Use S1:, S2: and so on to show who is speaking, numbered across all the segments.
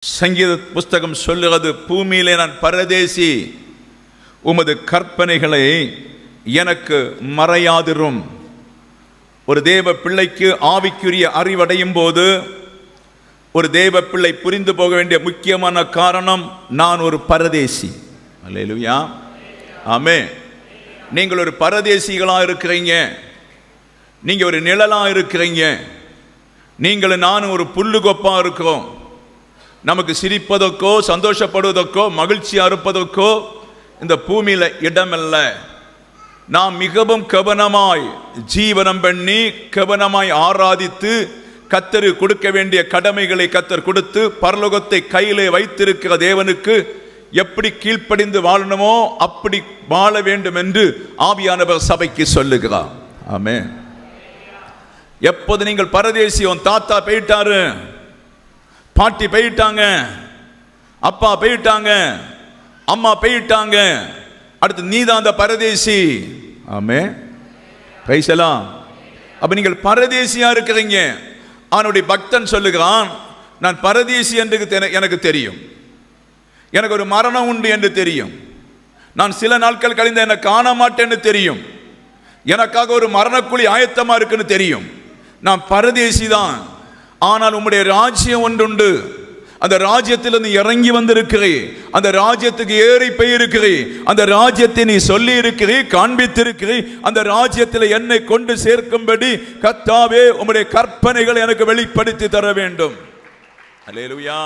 S1: சங்கீத புஸ்தகம் சொல்லுகிறது, பூமியிலே நான் பரதேசி, உமது கற்பனைகளை எனக்கு மறையாதிரும். ஒரு தேவ பிள்ளைக்கு ஆவிக்குரிய அறிவடையும் போது ஒரு தேவ பிள்ளை புரிந்து போக வேண்டிய முக்கியமான காரணம், நான் ஒரு பரதேசி. அல்லேலூயா, ஆமென். நீங்கள் ஒரு பரதேசிகளாக இருக்கிறீங்க, நீங்கள் ஒரு நிழலாக இருக்கிறீங்க. நீங்களும் நானும் ஒரு புல்லுகொப்பா இருக்கிறோம். நமக்கு சிரிப்பதற்கோ சந்தோஷப்படுவதற்கோ மகிழ்ச்சியாக இருப்பதற்கோ இந்த பூமியில் இடமல்ல. நாம் மிகவும் கவனமாய் ஜீவனம் பண்ணி கவனமாய் ஆராதித்து கர்த்தர் கொடுக்க வேண்டிய கடமைகளை கர்த்தர் கொடுத்து பரலோகத்தை கையிலே வைத்திருக்கிற தேவனுக்கு எப்படி கீழ்ப்படிந்து வாழணுமோ அப்படி வாழ வேண்டும் என்று ஆவியானவர் சபைக்கு சொல்லுகிறார். ஆமென். எப்போது நீங்கள் பரதேசி, உன் தாத்தா போயிட்டாரு, பாட்டி போயிட்டாங்க, அப்பா போயிட்டாங்க, அம்மா போயிட்டாங்க, அடுத்து நீதான் அந்த பரதேசி. ஆமென். பிரைஸ் எல்லாம். அப்ப நீங்கள் பரதேசியா இருக்கிறீங்க. அவனுடைய பக்தன் சொல்லுகிறான், நான் பரதேசி என்று எனக்கு தெரியும், எனக்கு ஒரு மரணம் உண்டு என்று தெரியும், நான் சில நாட்கள் கழிந்து என்னை காண மாட்டேன்னு தெரியும், எனக்காக ஒரு மரணக்குழி ஆயத்தமா இருக்குன்னு தெரியும். நான் பரதேசி தான். ஆனால் உம்முடைய ராஜ்யம் ஒன்றுண்டு, அந்த ராஜ்யத்திலிருந்து இறங்கி வந்திருக்கிறீ, அந்த ராஜ்யத்துக்கு ஏறி போயிருக்கிறீ, அந்த ராஜ்யத்தை நீ சொல்லி இருக்கிறீ, காண்பித்திருக்கிறீ. அந்த ராஜ்யத்தில் என்னை கொண்டு சேர்க்கும்படி கர்த்தாவே உம்முடைய கற்பனைகளை எனக்கு வெளிப்படுத்தி தர வேண்டும். அல்லேலூயா,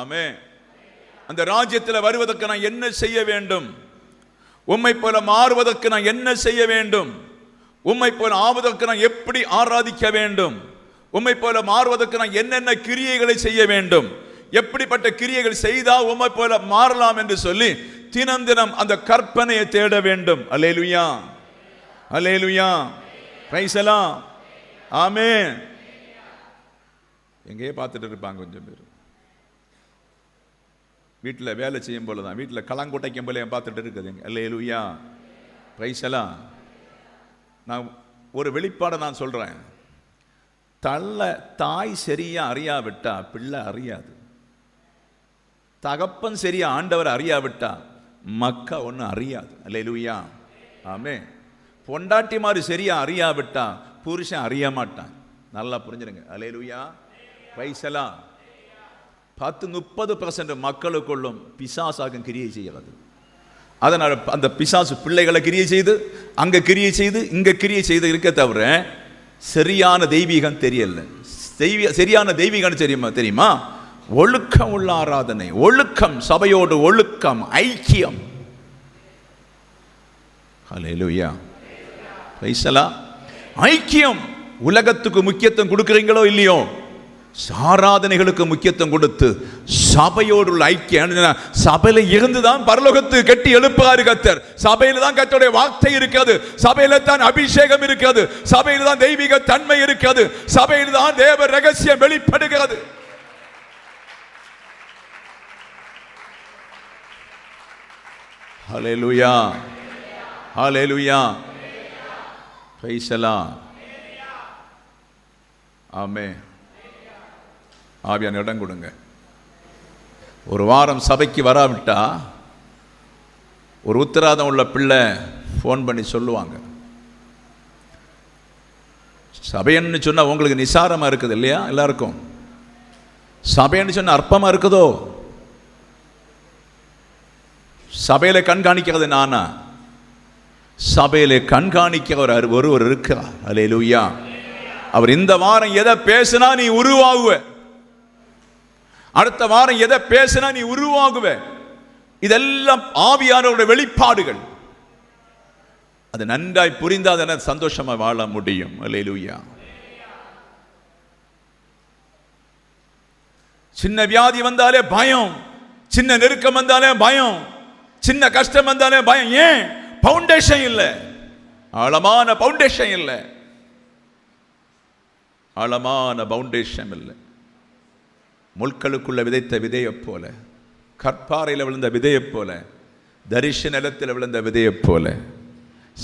S1: ஆமென். அந்த ராஜ்யத்தில் வருவதற்கு நான் என்ன செய்ய வேண்டும்? உம்மை போல மாறுவதற்கு நான் என்ன செய்ய வேண்டும்? உம்மை போல ஆவதற்கு நான் எப்படி ஆராதிக்க வேண்டும்? உம்மை போல மாறுவதற்கு நான் என்னென்ன கிரியைகளை செய்ய வேண்டும்? எப்படிப்பட்ட கிரியைகள் செய்தால் உம்மை போல மாறலாம் என்று சொல்லி தினம் தினம் அந்த கற்பனையை தேட வேண்டும். அல்லேலூயா, அல்லேலூயா, பிரைஸ் எல்லாம். ஆமென். எங்கேயே பார்த்துட்டு இருப்பாங்க கொஞ்சம் பேர், வீட்டில் வேலை செய்யும் போல தான், வீட்டில் களங்கொட்டைக்கும் போல பார்த்துட்டு இருக்குதுங்க. அல்லேலூயா, பிரைஸ் எல்லாம். நான் ஒரு வெளிப்பாடை நான் சொல்கிறேன். தாய் சரியா அறியாவிட்டா பிள்ளை அறியாது, தகப்பன் சரியா ஆண்டவர் அறியாவிட்டா மக்கா ஒன்றும் அறியாது. அல்லேலூயா, ஆமென். பொண்டாட்டி மாதிரி சரியா அறியாவிட்டா புருஷன் அறிய மாட்டான். நல்லா புரிஞ்சுடுங்க. அல்லேலூயா, பிரைஸ் எல்லாம். 10-30% மக்களுக்குள்ளும் பிசாசாக கிரியை செய்கிறது. அதனால் அந்த பிசாசு பிள்ளைகளை கிரியை செய்து அங்கே கிரியை செய்து இங்கே கிரியை செய்து இருக்க தவிர சரியான தெய்வீகம் தெரியல. சரியான தெய்வீகம் தெரியுமா? ஒழுக்கம் உள்ள ஆராதனை, ஒழுக்கம், சபையோடு ஒழுக்கம், ஐக்கியம். ஹல்லேலூயா, பிரைஸ் எல்லாம். ஐக்கியம். உலகத்துக்கு முக்கியத்துவம் கொடுக்குறீங்களோ இல்லையோ, ஆராதனைகளுக்கு முக்கியத்துவம் கொடுத்து சபையோடு உள்ள ஐக்கியம். சபையில இருந்துதான் பரலோகத்து கட்டி எழுப்புறாரு கர்த்தர். சபையில தான் கர்த்தருடைய வார்த்தை இருக்கிறது, சபையில தான் அபிஷேகம் இருக்கிறது, சபையில தான் தெய்வீக தன்மை இருக்கிறது, சபையில தான் தேவ ரகசியம் வெளிப்படுகிறது. ஹல்லேலூயா, ஹல்லேலூயா, பிரைஸ் எல்லாம். ஆமென். ஆவியான இடம் கொடுங்க. ஒரு வாரம் சபைக்கு வராவிட்டா ஒரு உத்தரவாதம் உள்ள பிள்ளை ஃபோன் பண்ணி சொல்லுவாங்க, சபைன்னு சொன்னா உங்களுக்கு நிசாரமா இருக்குது இல்லையா? எல்லாருக்கும் சபைன்னு சொன்ன அற்பமா இருக்குதோ? சபையில கண்காணிக்கிறது நானா? சபையில கண்காணிக்க ஒருவர் இருக்கிறார். அல்லேலூயா. அவர் இந்த வாரம் எதை பேசினா நீ உருவாகுவ, அடுத்த வாரம் எதை பேசினா நீ உருவாகுவ. இதெல்லாம் ஆவியானவருடைய வெளிப்பாடுகள். அது நன்றாய் புரிந்தால் சந்தோஷமா வாழ முடியும். அல்லேலூயா. சின்ன வியாதி வந்தாலே பயம், சின்ன நெருக்கம் வந்தாலே பயம், சின்ன கஷ்டம் வந்தாலே பயம். ஏன்? பவுண்டேஷன் இல்லை, ஆழமான பவுண்டேஷன் இல்லை, ஆழமான பவுண்டேஷன் இல்லை. முள்களுக்குள்ள விதைத்த விதையை போல, கற்பாறையில் விழுந்த விதையை போல, தரிசன நிலத்தில் விழுந்த விதையை போல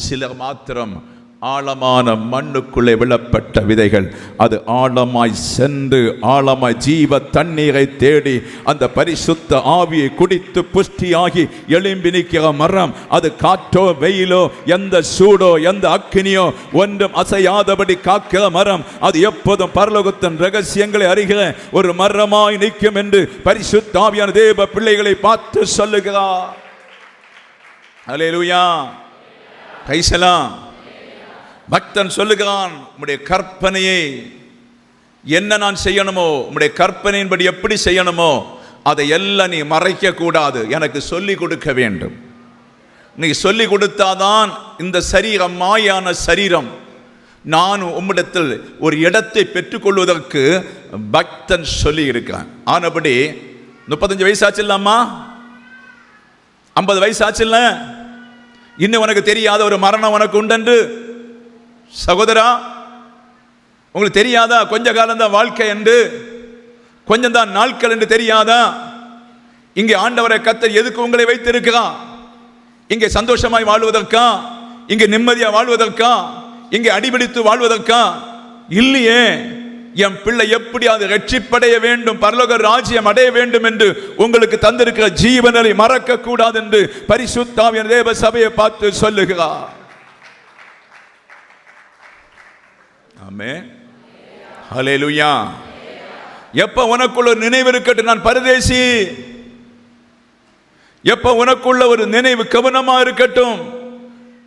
S1: சிலர் மாத்திரம் ஆழமான மண்ணுக்குள்ளே விழப்பட்ட விதைகள் அது ஆழமாய் சென்று ஆழமாய் ஜீவ தண்ணீரை தேடி அந்த பரிசுத்த ஆவியை குடித்து புஷ்டியாகி எழும்பி நிற்கிற மரம். அது காற்றோ வெயிலோ எந்த சூடோ எந்த அக்கினியோ ஒன்றும் அசையாதபடி காக்கிற மரம். அது எப்போதும் பரலோகத்தின் ரகசியங்களை அறிகிற ஒரு மரமாய் நிற்கும் என்று பரிசுத்த ஆவியான தேவ பிள்ளைகளை பார்த்து சொல்லுகிறார். அல்லேலூயா, கைசலாம். பக்தன் சொல்லுகிறான், உம்முடைய கற்பனையை என்ன நான் செய்யணுமோ, உம்முடைய கற்பனையின்படி எப்படி செய்யணுமோ அதை எல்லாம் நீ மறைக்க கூடாது, எனக்கு சொல்லிக் கொடுக்க வேண்டும். நீ சொல்லிக் கொடுத்தாதான் இந்த சரீரம் மாயான சரீரம் நான் உம்மிடத்தில் ஒரு இடத்தை பெற்றுக்கொள்வதற்கு பக்தன் சொல்லி இருக்கான். ஆனபடி 35 வயசாச்சு இல்லாமா, 50 வயசாச்சு இல்ல, இன்னும் உனக்கு தெரியாத ஒரு மரணம் உனக்கு உண்டென்று சகோதரா உங்களுக்கு தெரியாதா? கொஞ்ச காலம்தான் வாழ்க்கை என்று, கொஞ்சம் தான் நாட்கள் என்று தெரியாதா? இங்கே ஆண்டவரை கர்த்தர் எதுக்கு உங்களை வைத்திருக்கிறான்? இங்கே சந்தோஷமாய் வாழ்வதற்கா? இங்கே நிம்மதியா வாழ்வதற்கா? இங்கே அடிபிடித்து வாழ்வதற்கா? இல்லையே. என் பிள்ளை எப்படி அது ரட்சிப்படைய வேண்டும், பரலோக ராஜ்யம் அடைய வேண்டும் என்று உங்களுக்கு தந்திருக்கிற ஜீவனை மறக்க கூடாது என்று பரிசுத்த ஆவியான தேவ சபையை பார்த்து சொல்லுகிறார். ஆமென், ஹல்லேலூயா. எப்ப உனக்குள்ள ஒரு நினைவு இருக்கட்டும், நான் பரதேசி. எப்ப உனக்குள்ள ஒரு நினைவு கவனமா இருக்கட்டும்,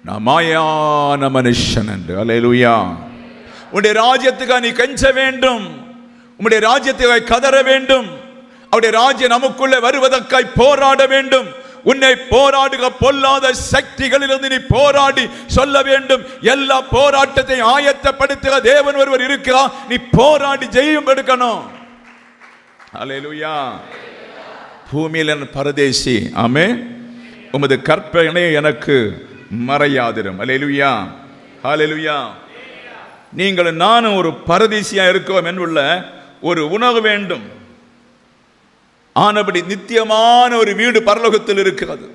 S1: நான் மாயான மனுஷன் என்று. ஹல்லேலூயா. உன்னுடைய ராஜ்யத்துக்காக நீ கெஞ்ச வேண்டும், உன்னுடைய ராஜ்யத்துக்காக கதற வேண்டும், அவருடைய ராஜ்யம் நமக்குள்ளே வருவதற்காய் போராட வேண்டும். உன்னை போராடுக பொல்லாத சக்திகளிலிருந்து நீ போராடி சொல்ல வேண்டும். எல்லா போராட்டத்தை ஆயத்தப்படுத்துக தேவன் ஒருவர் இருக்கிறார். நீ போராடி ஜெயம் எடுக்கணும். அல்லேலூயா. பூமியில் என் பரதேசி, ஆமென், உமது கற்பனை எனக்கு மறையாதிரும். அல்லேலூயா, ஹல்லேலூயா. நீங்கள் நானும் ஒரு பரதேசியா இருக்கோம் என்றுள்ள ஒரு உணர்வு வேண்டும். ஆனபடி நித்தியமான ஒரு வீடு பரலோகத்தில் இருக்கிறது.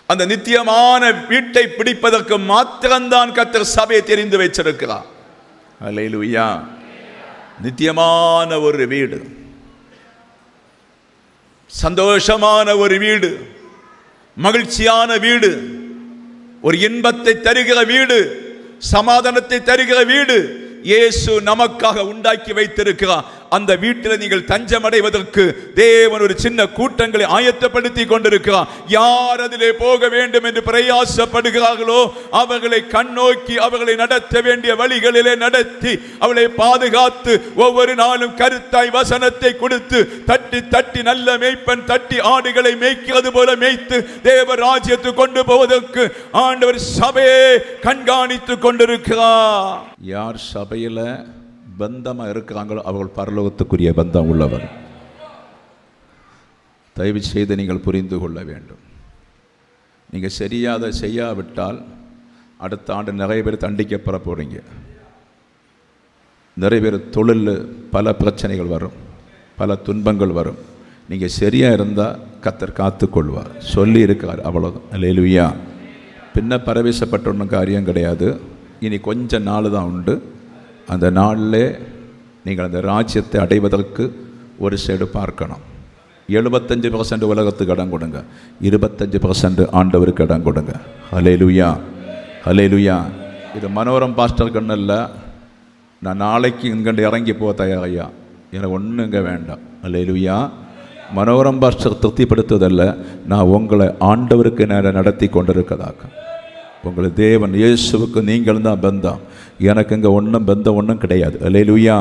S1: அந்த நித்தியமான வீட்டை பிடிப்பதற்கு மாத்திரம்தான் கர்த்தர் சபையை தெரிந்து வைச்சிருக்கிறார். அல்லேலூயா. நித்தியமான ஒரு வீடு, சந்தோஷமான ஒரு வீடு, மகிழ்ச்சியான வீடு, ஒரு இன்பத்தை தருகிற வீடு, சமாதானத்தை தருகிற வீடு இயேசு நமக்காக உண்டாக்கி வைத்திருக்கிறார். அந்த வீட்டில் நீங்கள் தஞ்சம் அடைவதற்கு தேவன் ஒரு சின்ன கூட்டங்களை ஆயத்தப்படுத்தி கொண்டிருக்கிறார். யார் அதிலே போக வேண்டும் என்று பிரயாசப்படுகிறார்களோ அவர்களை கண்ணோக்கி அவர்களை நடத்த வேண்டிய வழிகளிலே நடத்தி அவளை பாதுகாத்து ஒவ்வொரு நாளும் கருத்தாய் வசனத்தை கொடுத்து தட்டி தட்டி நல்ல மேய்ப்பன் தட்டி ஆடுகளை மேய்க்கிறது போல மேய்த்து தேவ ராஜ்யத்துக்கு கொண்டு போவதற்கு ஆண்டவர் சபையை கண்காணித்து கொண்டிருக்கிறார். யார் சபையில பந்தமா இருக்கிறாங்களோ அவர்கள் பரலோகத்துக்குரிய பந்தம் உள்ளவர். தயவு செய்து நீங்கள் புரிந்து கொள்ள வேண்டும். நீங்கள் சரியாத செய்யாவிட்டால் அடுத்த ஆண்டு நிறைய பேர் தண்டிக்கப்பட போறீங்க. நிறைய பேர் தொழில் பல பிரச்சனைகள் வரும், பல துன்பங்கள் வரும். நீங்கள் சரியாக இருந்தால் கர்த்தர் காத்துக்கொள்வார். சொல்லி இருக்கார், அவ்வளோதான். அல்லேலூயா. பின்ன பரவேசப்பட்ட ஒன்றும் காரியம் கிடையாது. இனி கொஞ்ச நாள் தான் உண்டு. அந்த நாளில் நீங்கள் அந்த ராஜ்யத்தை அடைவதற்கு ஒரு சைடு பார்க்கணும். 75% உலகத்துக்கு இடம் கொடுங்க, 25% ஆண்டவருக்கு இடம் கொடுங்க. ஹல்லேலூயா, ஹல்லேலூயா. இது மனோரம் பாஸ்டர் கண்ணல்ல. நான் நாளைக்கு இங்கண்டு இறங்கி போக தயாரையா, எனக்கு ஒன்றும் இங்கே வேண்டாம். ஹல்லேலூயா. மனோரம் பாஸ்டர் திருப்திப்படுத்துவதல்ல, நான் உங்களை ஆண்டவருக்கு நேரம் நடத்தி கொண்டிருக்கதாக. உங்களை தேவன் இயேசுவுக்கு நீங்கள் தான் பந்தம். எனக்கு இங்கே ஒன்றும் பந்தம் ஒன்றும் கிடையாது. அல்லேலூயா.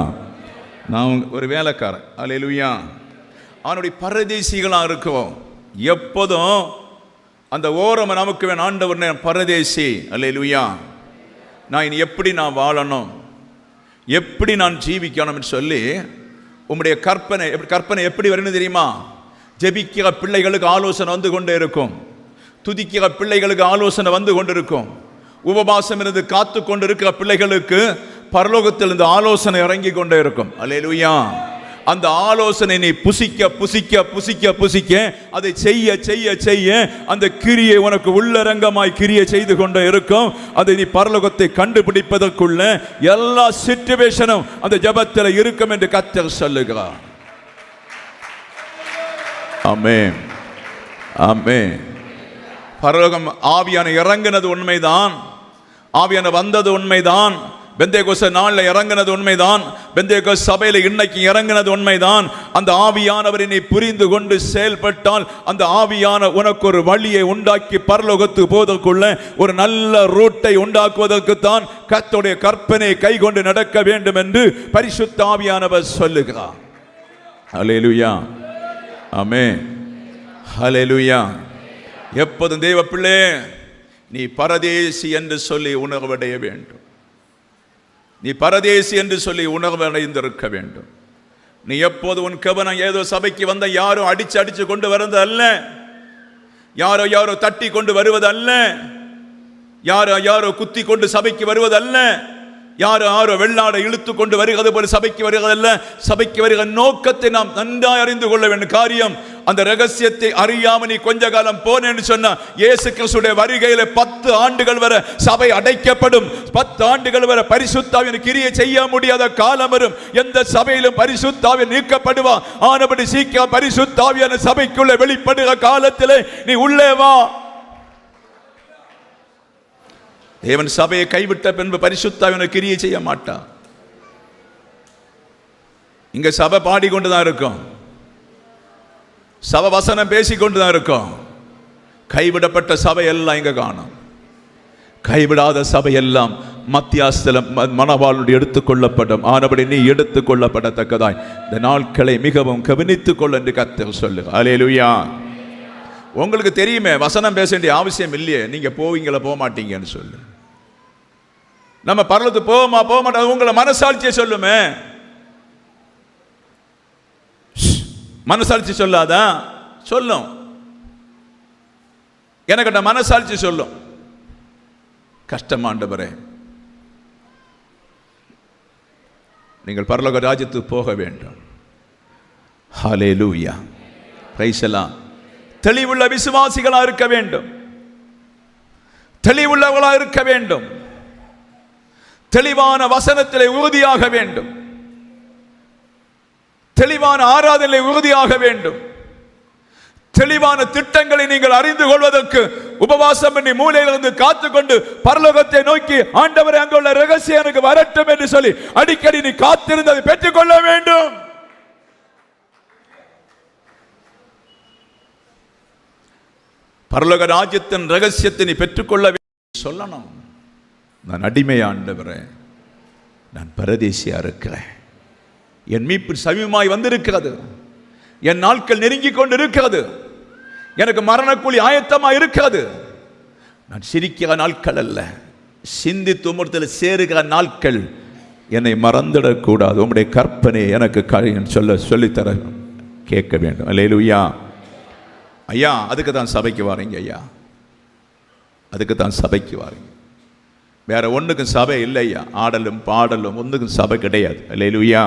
S1: நான் ஒரு வேலைக்காரன். அல்லேலூயா. அவனுடைய பரதேசிகளாக இருக்கோம். எப்போதும் அந்த ஓரம் நமக்கு வேணும். ஆண்டவர் பரதேசி. அல்லேலூயா. நான் இனி எப்படி நான் வாழணும், எப்படி நான் ஜீவிக்கணும்னு சொல்லி உம்முடைய கற்பனை எப்படி வரணும் தெரியுமா? ஜெபிக்கிற பிள்ளைகளுக்கு ஆலோசனை வந்து கொண்டே இருக்கும், துதிக்கிற பிள்ளைகளுக்கு ஆலோசனை வந்து கொண்டிருக்கும், உபவாசம் இருந்து காத்து கொண்டிருக்கிற பிள்ளைகளுக்கு பரலோகத்தில் இந்த ஆலோசனை இறங்கி கொண்டே இருக்கும். அல்லேலூயா. அந்த ஆலோசனை நீ புசிக்க புசிக்க புசிக்க புசிக்க அதை செய்ய செய்ய செய்ய அந்த கிரியை உனக்கு உள்ளரங்கமாய் கிரியை செய்து கொண்டே இருக்கும். அதை நீ பரலோகத்தை கண்டுபிடிப்பதற்குள்ள எல்லா சிச்சுவேஷனும் அந்த ஜெபத்தில் இருக்கும் என்று கர்த்தர் சொல்லுகிறார். ஆமென், ஆமென். பரலோகம் ஆவியான இறங்கினது உண்மைதான், ஆவியான வந்தது உண்மைதான், பெந்தேகோஸ்து நாளில் இறங்கினது உண்மைதான், பெந்தேகோஸ்து சபையில் இன்னைக்கு இறங்கினது உண்மைதான். அந்த ஆவியானவரை நீ புரிந்து கொண்டு செயல்பட்டால் அந்த ஆவியான உனக்கு ஒரு வழியை உண்டாக்கி பரலோகத்துக்கு போவதற்குள்ள ஒரு நல்ல ரூட்டை உண்டாக்குவதற்குத்தான் கர்த்தருடைய கற்பனையை கை கொண்டு நடக்க வேண்டும் என்று பரிசுத்த ஆவியானவர் சொல்லுகிறார். ஹல்லேலூயா, ஆமென், ஹல்லேலூயா. எப்போதும் தேவ பிள்ளை நீ பரதேசி என்று சொல்லி உணர்வடைய வேண்டும். நீ பரதேசி என்று சொல்லி உணர்வடைந்திருக்க வேண்டும். நீ எப்போது உன் கவனம் ஏதோ சபைக்கு வந்த யாரோ அடிச்சு அடிச்சு கொண்டு வருவது அல்ல, யாரோ யாரோ தட்டி கொண்டு வருவது அல்ல, யாரோ யாரோ குத்தி கொண்டு சபைக்கு வருவது அல்ல, யாரோ யாரோ வெள்ளாடை இழுத்து கொண்டு வருகிறது போல சபைக்கு வருகிறதல்ல. சபைக்கு வருகிற நோக்கத்தை நாம் நன்றாய் அறிந்து கொள்ள வேண்டும். காரியம் அந்த ரகசியத்தை அறியாம நீ கொஞ்ச காலம் போனேன்னு சொன்னா இயேசு கிறிஸ்துடைய வருகையில 10 ஆண்டுகள் வரை சபை அடைக்கப்படும். 10 ஆண்டுகள் வரை பரிசுத்த ஆவியின் கிரியை செய்ய முடியாத காலம் வரும். எந்த சபையிலும் பரிசுத்த ஆவி நீக்கப்படுவா. ஆனபடி சீக்கிரம் பரிசுத்த ஆவியான சபைக்குள்ள வெளிப்படுகிற காலத்திலே நீ உள்ளே வா. தேவன் சபையை கைவிட்ட பின்பு பரிசுத்த ஆவியான கிரியை செய்ய மாட்டான். இங்க சபை பாடிக்கொண்டுதான் இருக்கும், சபை வசனம் பேசிக்கொண்டுதான் இருக்கும். கைவிடப்பட்ட சபை எல்லாம் இங்க காணும். கைவிடாத சபை எல்லாம் மத்தியாஸ்தல மனவாளுடைய எடுத்துக்கொள்ளப்படும். ஆனபடி நீ எடுத்துக்கொள்ளப்படத்தக்கதாய் இந்த நாட்களை மிகவும் கவனித்துக் கொள்ள என்று கர்த்தர் சொல்லு. அல்லேலூயா. உங்களுக்கு தெரியுமே வசனம் பேச வேண்டிய அவசியம் இல்லையே, நீங்க போவீங்களா போக மாட்டீங்கன்னு சொல்லு. நம்ம பரலோகத்துக்கு போவோமா போக மாட்டோம் உங்களை மனசாட்சியை சொல்லுமே. மனசாட்சி சொல்லாதா? சொல்லும். எனக்கு மனசாட்சி சொல்லும். கஷ்டமாண்டவரே, நீங்கள் பரலோக ராஜ்யத்துக்கு போக வேண்டும். ஹல்லேலூயா, பிரைஸ் எல்லாம். தெளிவுள்ள விசுவாசிகளா இருக்க வேண்டும், தெளிவுள்ளவர்களா இருக்க வேண்டும், தெளிவான வசனத்திலே உறுதியாக வேண்டும், தெளிவான ஆராதனை உறுதியாக வேண்டும், தெளிவான திட்டங்களை நீங்கள் அறிந்து கொள்வதற்கு உபவாசம் பண்ணி மூலையிலிருந்து காத்துக்கொண்டு பரலோகத்தை நோக்கி ஆண்டவரே அங்குள்ள ரகசியம் எனக்கு வரட்டும் என்று சொல்லி அடிக்கடி நீ காத்திருந்து அதை பெற்றுக்கொள்ள வேண்டும். பரலோக ராஜ்யத்தின் ரகசியத்தை நீ பெற்றுக்கொள்ள சொல்லணும். நான் அடிமை ஆண்டவரே, நான் பரதேசியா இருக்கிறேன், என் மீட்பு சமீபமாய் வந்திருக்கிறது, என் நாட்கள் நெருங்கிக் கொண்டு இருக்கிறது, எனக்கு மரணக்கூலி ஆயத்தமா இருக்கிறது. நான் சிரிக்கிற நாட்கள் அல்ல, சிந்தி துமுறத்தில் சேருகிற நாட்கள். என்னை மறந்துடக்கூடாது. உங்களுடைய கற்பனை எனக்கு சொல்லித்தர கேட்க வேண்டும். அல்லேலூயா. ஐயா, அதுக்கு தான் சபைக்கு வாரீங்க ஐயா, அதுக்கு தான் சபைக்கு வாரீங்க. வேற ஒன்றுக்கும் சபை இல்லை ஐயா. ஆடலும் பாடலும் ஒன்றுக்கும் சபை கிடையாது. அல்லேலூயா.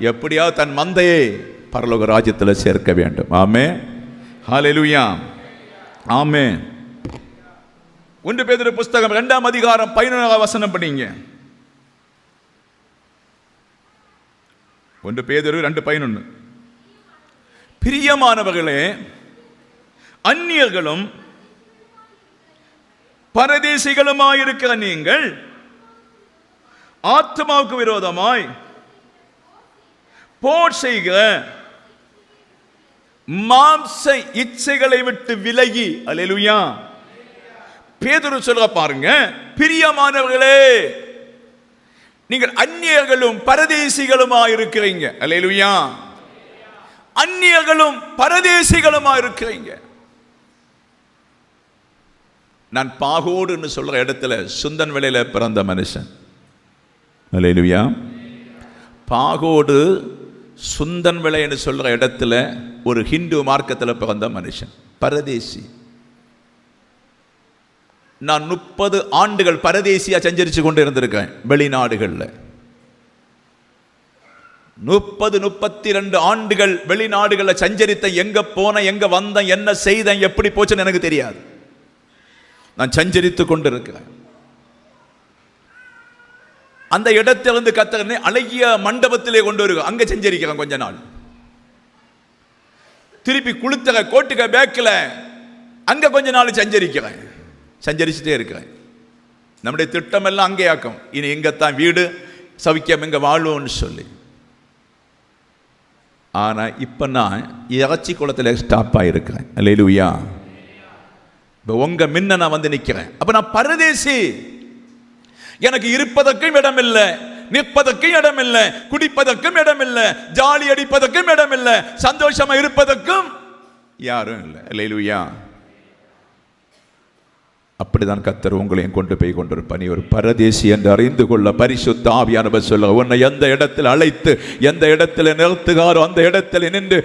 S1: எப்படியாவது தன் மந்தையை பரலோக ராஜ்யத்தில் சேர்க்க வேண்டும். ஆமென், ஹல்லேலூயா, ஆமென். 1 பேதுரு புஸ்தகம் 2ஆம் அதிகாரம் 11ஆம் வசனம் படிங்க. 1 பேதுரு 2:11. பிரியமானவர்களே, அந்நியர்களும் பரதேசிகளுமாயிருக்கிற நீங்கள் ஆத்மாவுக்கு விரோதமாய் போர் செய்கிற மாம்ச இச்சைகளை விட்டு விலகி. அல்லேலூயா. பேதுரு சொல்ற பாருங்க, பிரியமானவர்களே, நீங்கள் அந்நியர்களும் பரதேசிகளுமாய் இருக்கிறீங்க. அல்லேலூயா. அந்நியர்களும் பரதேசிகளுமாய் இருக்கிறீங்க. நான் பாகோடுன்னு சொல்ற இடத்துல சுந்தன் வேளையில பிறந்த மனுஷன். அல்லேலூயா. பாகோடு சுந்தன் விளை என்று சொல்ற இடத்துல ஒரு ஹிந்து மார்க்கத்தில் பிறந்த மனுஷன், பரதேசி. நான் 30 ஆண்டுகள் பரதேசியா சஞ்சரிச்சு கொண்டு இருந்திருக்கேன் வெளிநாடுகளில். 32 ஆண்டுகள் வெளிநாடுகளில் சஞ்சரித்த, எங்க போன, எங்க வந்த, என்ன செய்த, எப்படி போச்சுன்னு எனக்கு தெரியாது. நான் சஞ்சரித்து கொண்டிருக்கிறேன். அந்த இடத்திலிருந்து கத்தனை அழகிய மண்டபத்திலே கொண்டு வருகிறேன். அங்க சஞ்சரிக்கிறேன் கொஞ்ச நாள். திருப்பி குளித்தக கோட்டுக பேக்கில் அங்க கொஞ்ச நாள் சஞ்சரிக்கிறேன். சஞ்சரிச்சுட்டே இருக்கிறேன். நம்முடைய திட்டம் எல்லாம் அங்கே ஆக்கும். இனி எங்கத்தான் வீடு சவிக்கம், எங்க வாழ்வோம்னு சொல்லி. ஆனா இப்ப நான் இறைச்சி குளத்தில் ஸ்டாப் ஆயிருக்கிறேன். அல்லேலூயா. இப்போ உங்க முன்ன நான் வந்து நிற்கிறேன். அப்ப நான் பரதேசி. எனக்கு இருப்பதற்கும் இடம் இல்லை, நிற்பதற்கும் இடம் இல்லை, குடிப்பதற்கும் இடம் இல்லை, ஜாலி அடிப்பதற்கும் இடம் இல்லை, சந்தோஷமா இருப்பதற்கும் யாரும் இல்லை. அல்லேலூயா. அப்படிதான் கர்த்தர் உங்களையும் கொண்டு போய் கொண்டிருப்பார். நீ ஒரு பரதேசி என்று அறிந்து கொள்ள பரிசுத்த ஆவியானவர் சொல்ல, உன்னை எந்த இடத்தில் அழைத்து எந்த இடத்துல நிறுத்துகாரோ அந்த இடத்துல நின்று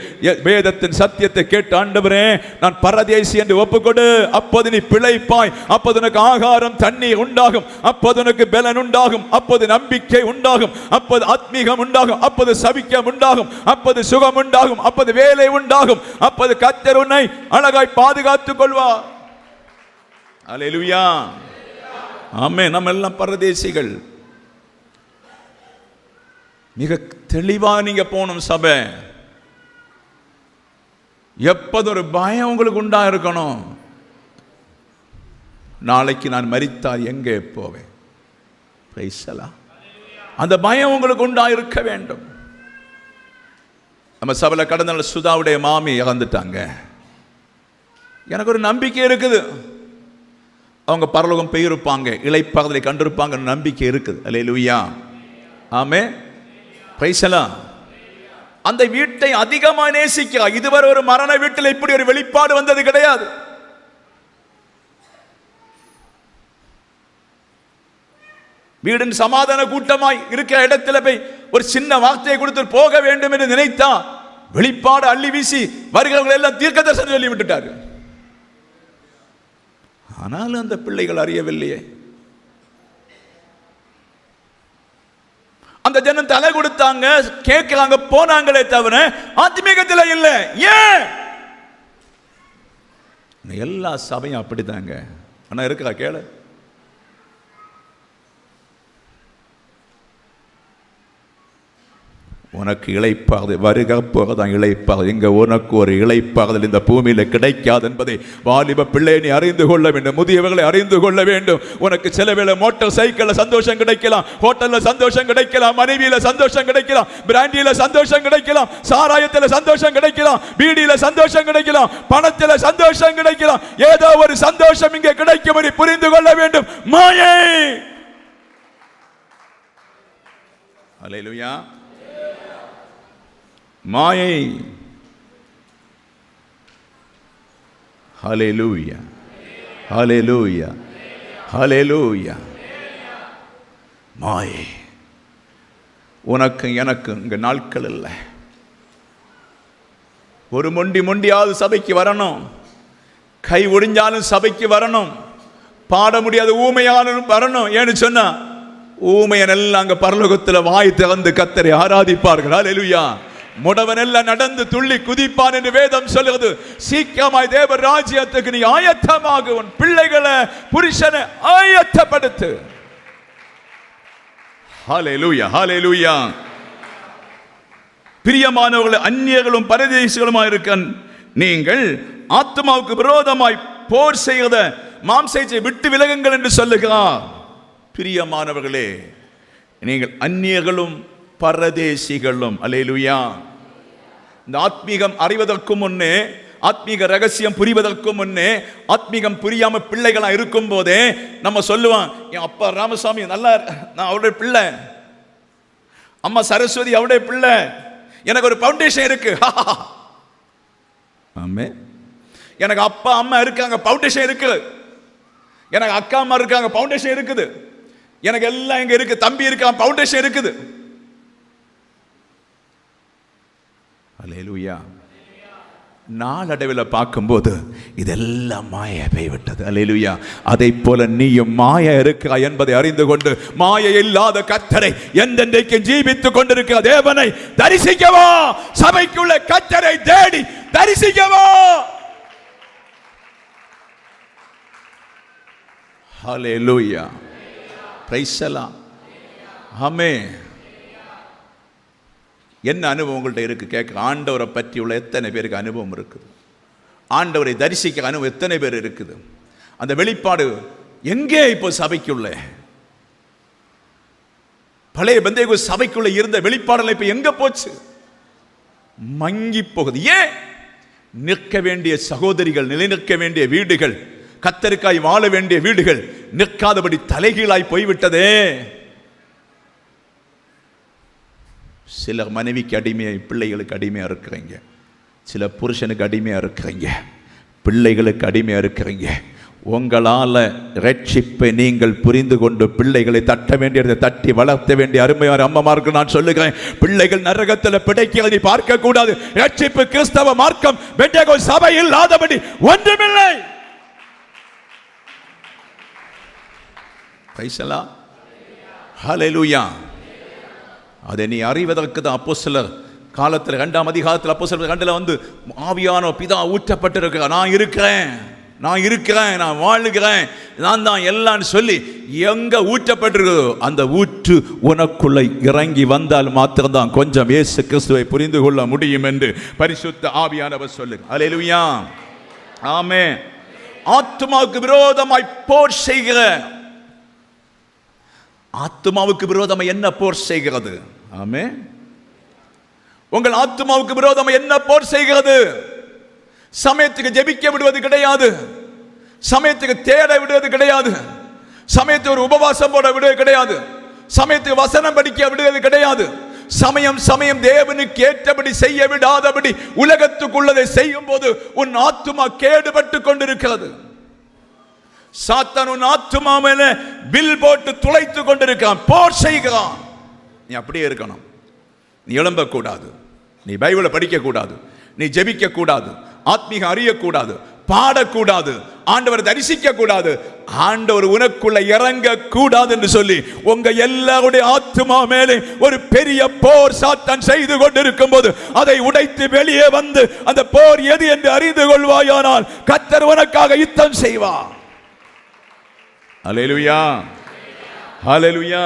S1: வேதத்தின் சத்தியத்தை கேட்டு, ஆண்டவரே நான் பரதேசி என்று ஒப்புக்கொடு. அப்போது நீ பிழைப்பாய். அப்போது உனக்கு ஆகாரம் தண்ணீர் உண்டாகும். அப்போது உனக்கு பலன் உண்டாகும். அப்போது நம்பிக்கை உண்டாகும். அப்போது ஆத்மீகம் உண்டாகும். அப்போது சபிக்கம் உண்டாகும். அப்போது சுகம் உண்டாகும். அப்போது வேலை உண்டாகும். அப்போது கர்த்தர் உன்னை அழகாய் பாதுகாத்துக் கொள்வார். அல்லேலூயா. ஆமென். நம்ம எல்லாம் பரதேசிகள். மிக தெளிவா நீங்க போகணும். சபை எப்போது ஒரு பயம் உங்களுக்கு உண்டா இருக்கணும். நாளைக்கு நான் மரித்தால் எங்கே போவேன்? அந்த பயம் உங்களுக்கு உண்டா இருக்க வேண்டும். நம்ம சபையில கடந்த நாள் சுதாவுடைய மாமி இறந்துட்டாங்க. எனக்கு ஒரு நம்பிக்கை இருக்குது, அவங்க பரலோகம் போயிருப்பாங்க, இளைப்பாறுதலை கண்டிருப்பாங்க, நம்பிக்கை இருக்குது. அல்லேலூயா. ஆமென். Praise the lord. அந்த வீட்டை அதிகமாக நேசிக்கிறார். இதுவரை ஒரு மரண வீட்டில் இப்படி ஒரு வெளிப்பாடு வந்தது கிடையாது. வீடின் சமாதான கூட்டமாய் இருக்கிற இடத்துல போய் ஒரு சின்ன வார்த்தையை கொடுத்து போக வேண்டும் என்று நினைத்தா வெளிப்பாடு அள்ளி வீசி வருகிறவர்கள் எல்லாம் தீர்க்க தரிசனம் சொல்லி விட்டுட்டார்கள். ஆனாலும் அந்த பிள்ளைகள் அறியவில்லையே. அந்த ஜனம் தலை கொடுத்தாங்க, கேட்கிறாங்க, போனாங்களே தவிர ஆத்மீகத்தில் இல்லை. ஏன்? எல்லா சபையும் அப்படித்தாங்க. ஆனா இருக்கா கேளு. உனக்கு இளைப்பாறுதல் வருக போகதான் இளைப்பாறுதல். இங்க உனக்கு ஒரு இளைப்பாறுதல் இந்த பூமியில கிடைக்காது என்பதை வாலிப பிள்ளை நீ அறிந்து கொள்ள வேண்டும். முதியவர்களை அறிந்து கொள்ள வேண்டும். உனக்கு சில வேளை மோட்டார் சைக்கிள்ல சந்தோஷம் கிடைக்கலாம், ஹோட்டல்ல சந்தோஷம் கிடைக்கலாம், மனைவியில சந்தோஷம் கிடைக்கலாம், பிராண்டியில சந்தோஷம் கிடைக்கலாம், சாராயத்தில் சந்தோஷம் கிடைக்கலாம், பீடியில சந்தோஷம் கிடைக்கலாம், பணத்தில் சந்தோஷம் கிடைக்கலாம். ஏதோ ஒரு சந்தோஷம் இங்கே கிடைக்கும் என்று புரிந்து கொள்ள வேண்டும். மாயை. அல்லேலூயா. மாயை. ஹல்லேலூயா. ஹல்லேலூயா. ஹல்லேலூயா. மாயை. உனக்கு எனக்கு இங்க நாட்கள் இல்லை. ஒரு மொண்டியாவது சபைக்கு வரணும். கை ஒடிஞ்சாலும் சபைக்கு வரணும். பாட முடியாத ஊமையாலும் வரணும். ஏன்னு சொன்னா ஊமையன் எல்லாம் அங்க பரலோகத்தில் வாய் திறந்து கர்த்தரை ஆராதிப்பார்கள். ஹல்லேலூயா. முடவன் எல்லாம் நடந்து துள்ளி குதிப்பான் என்று வேதம் சொல்லுகிறது. சீக்கிரமாய் தேவ ராஜ்யத்துக்கு நீ ஆயத்தமாக உன் பிள்ளைகளை புருஷனை ஆயத்தப்படுத்து. ஹல்லேலூயா. ஹல்லேலூயா. பிரியமானவர்களே, அந்நியர்களும் பரதேசிகளுமாய் இருக்க நீங்கள் ஆத்மாவுக்கு விரோதமாய் போர் செய்த மாம்சத்தை விட்டு விலகுங்கள் என்று சொல்லுகிறார். பிரியமானவர்களே, நீங்கள் அந்நியர்களும் பரதேசிகளும். அல்லேலூயா. இந்த ஆத்மீகம் அறிவதற்கு முன்னே, ஆத்மீக ரகசியம் புரிவதற்கு முன்னே, ஆத்மீகம் புரியாம பிள்ளைகளா இருக்கும் போதே நம்ம சொல்லுவான், என் அப்பா ராமசாமி நல்லா, நான் அவருடைய பிள்ளை, அம்மா சரஸ்வதி அவருடைய பிள்ளை, எனக்கு ஒரு பவுண்டேஷன் இருக்கு. ஆமென். எனக்கு அப்பா அம்மா இருக்காங்க, பவுண்டேஷன் இருக்கு. எனக்கு அக்கா அம்மா இருக்காங்க, பவுண்டேஷன் இருக்குது. எனக்கு எல்லாம் இங்க இருக்கு, தம்பி இருக்கான், பவுண்டேஷன் இருக்குது. அல்லேலூயா. நாளடைவில் பார்க்கும்போது இதெல்லாம் மாய போய்விட்டது. அல்லேலூயா. அதை போல நீயும் மாய இருக்கிறாய் என்பதை அறிந்து கொண்டு மாய இல்லாத கர்த்தரை என்றென்றைக்கு ஜீவித்துக் கொண்டிருக்கிற தேவனை தரிசிக்கவா, சபைக்குள்ள கர்த்தரை தேடி தரிசிக்கவா. ஹல்லேலூயா. Praise the lord. ஆமென். என்ன அனுபவம் உங்கள்கிட்ட இருக்குது கேட்க? ஆண்டவரை பற்றியுள்ள எத்தனை பேருக்கு அனுபவம் இருக்குது? ஆண்டவரை தரிசிக்க அனுபவம் எத்தனை பேர் இருக்குது? அந்த வெளிப்பாடு எங்கே இப்போ சபைக்குள்ள? பழைய பெந்தேகோஸ்து சபைக்குள்ள இருந்த வெளிப்பாடுகள் இப்போ எங்க போச்சு? மங்கி போகுது. ஏன்? நிற்க வேண்டிய சகோதரிகள், நிலைநிற்க வேண்டிய வீடுகள், கர்த்தருக்காய் வாழ வேண்டிய வீடுகள் நிற்காதபடி தலைகீழாய் போய்விட்டதே. சில மனைவிக்கு அடிமையாக, பிள்ளைகளுக்கு அடிமையாக இருக்கிறீங்க. சில புருஷனுக்கு அடிமையாக இருக்கிறீங்க, பிள்ளைகளுக்கு அடிமையாக இருக்கிறீங்க. உங்களால் ரட்சிப்பை நீங்கள் புரிந்து கொண்டு பிள்ளைகளை தட்ட வேண்டியதை தட்டி வளர்த்த வேண்டிய அருமையான அம்மமாருக்கு நான் சொல்லுகிறேன், பிள்ளைகள் நரகத்தில் பிடைக்கிறதை பார்க்க கூடாது. ரட்சிப்பு கிறிஸ்தவ மார்க்கம் பெந்தேகோஸ்து சபையில் இல்லாதபடி ஒன்றுமில்லை. Praise the lord. ஹல்லேலூயா. அதை நீ அறிவதற்கு தான் அப்போஸ்தலர் காலத்தில் 2ஆம் அதிகாரத்தில் அப்போஸ்தலர் 2 வந்து ஆவியான பிதா ஊற்றப்பட்டிருக்கிறார். நான் இருக்கிறேன், நான் வாழுகிறேன், நான் தான் எல்லாம் சொல்லி எங்க ஊற்றப்பட்டிருக்கிறதோ அந்த ஊற்று உனக்குள்ள இறங்கி வந்தால் மாத்திரம்தான் கொஞ்சம் இயேசு கிறிஸ்துவை புரிந்து கொள்ள முடியும் என்று பரிசுத்த ஆவியானவர் சொல்லுங்க. அல்லேலூயா. ஆமென். ஆத்துமாவுக்கு விரோதமாய் போர் செய்கிற, ஆத்துமாவுக்கு விரோதமாக என்ன போர் செய்கிறது? ஆமென். உங்கள் ஆத்துமாவுக்கு விரோதமாக என்ன போர் செய்கிறது? சமயத்துக்கு ஜெபிக்க விடுவது கிடையாது, சமயத்துக்கு தேட விடுவது கிடையாது, சமயத்துக்கு ஒரு உபவாசம் போட விடுவது கிடையாது, சமயத்துக்கு வசனம் படிக்க விடுவது கிடையாது. சமயம் தேவனுக்கு ஏற்றபடி செய்ய விடாதபடி உலகத்துக்குள்ளதை செய்யும் போது உன் ஆத்துமா கேடுபட்டு கொண்டிருக்கிறது. சாத்தான் உன் ஆத்துமா மேல வில் போட்டு துளைத்து கொண்டிருக்கான், போர் செய்கிறான். நீ அப்படியே இருக்கணும். நீ எழும்ப கூடாது, நீ பைபிளை படிக்க கூடாது, நீ ஜெபிக்க கூடாது, ஆத்மீக அறியக்கூடாது, பாடக்கூடாது, ஆண்டவரை தரிசிக்க கூடாது, ஆண்டவர் உனக்குள்ள இறங்க கூடாது என்று சொல்லி உங்க எல்லாருடைய ஆத்துமா மேலே ஒரு பெரிய போர் சாத்தான் செய்து கொண்டிருக்கும் போது அதை உடைத்து வெளியே வந்து அந்த போர் எது என்று அறிந்து கொள்வாயானால் கர்த்தர் உனக்காக யுத்தம் செய்வார். அல்லேலூயா. ஹல்லேலூயா.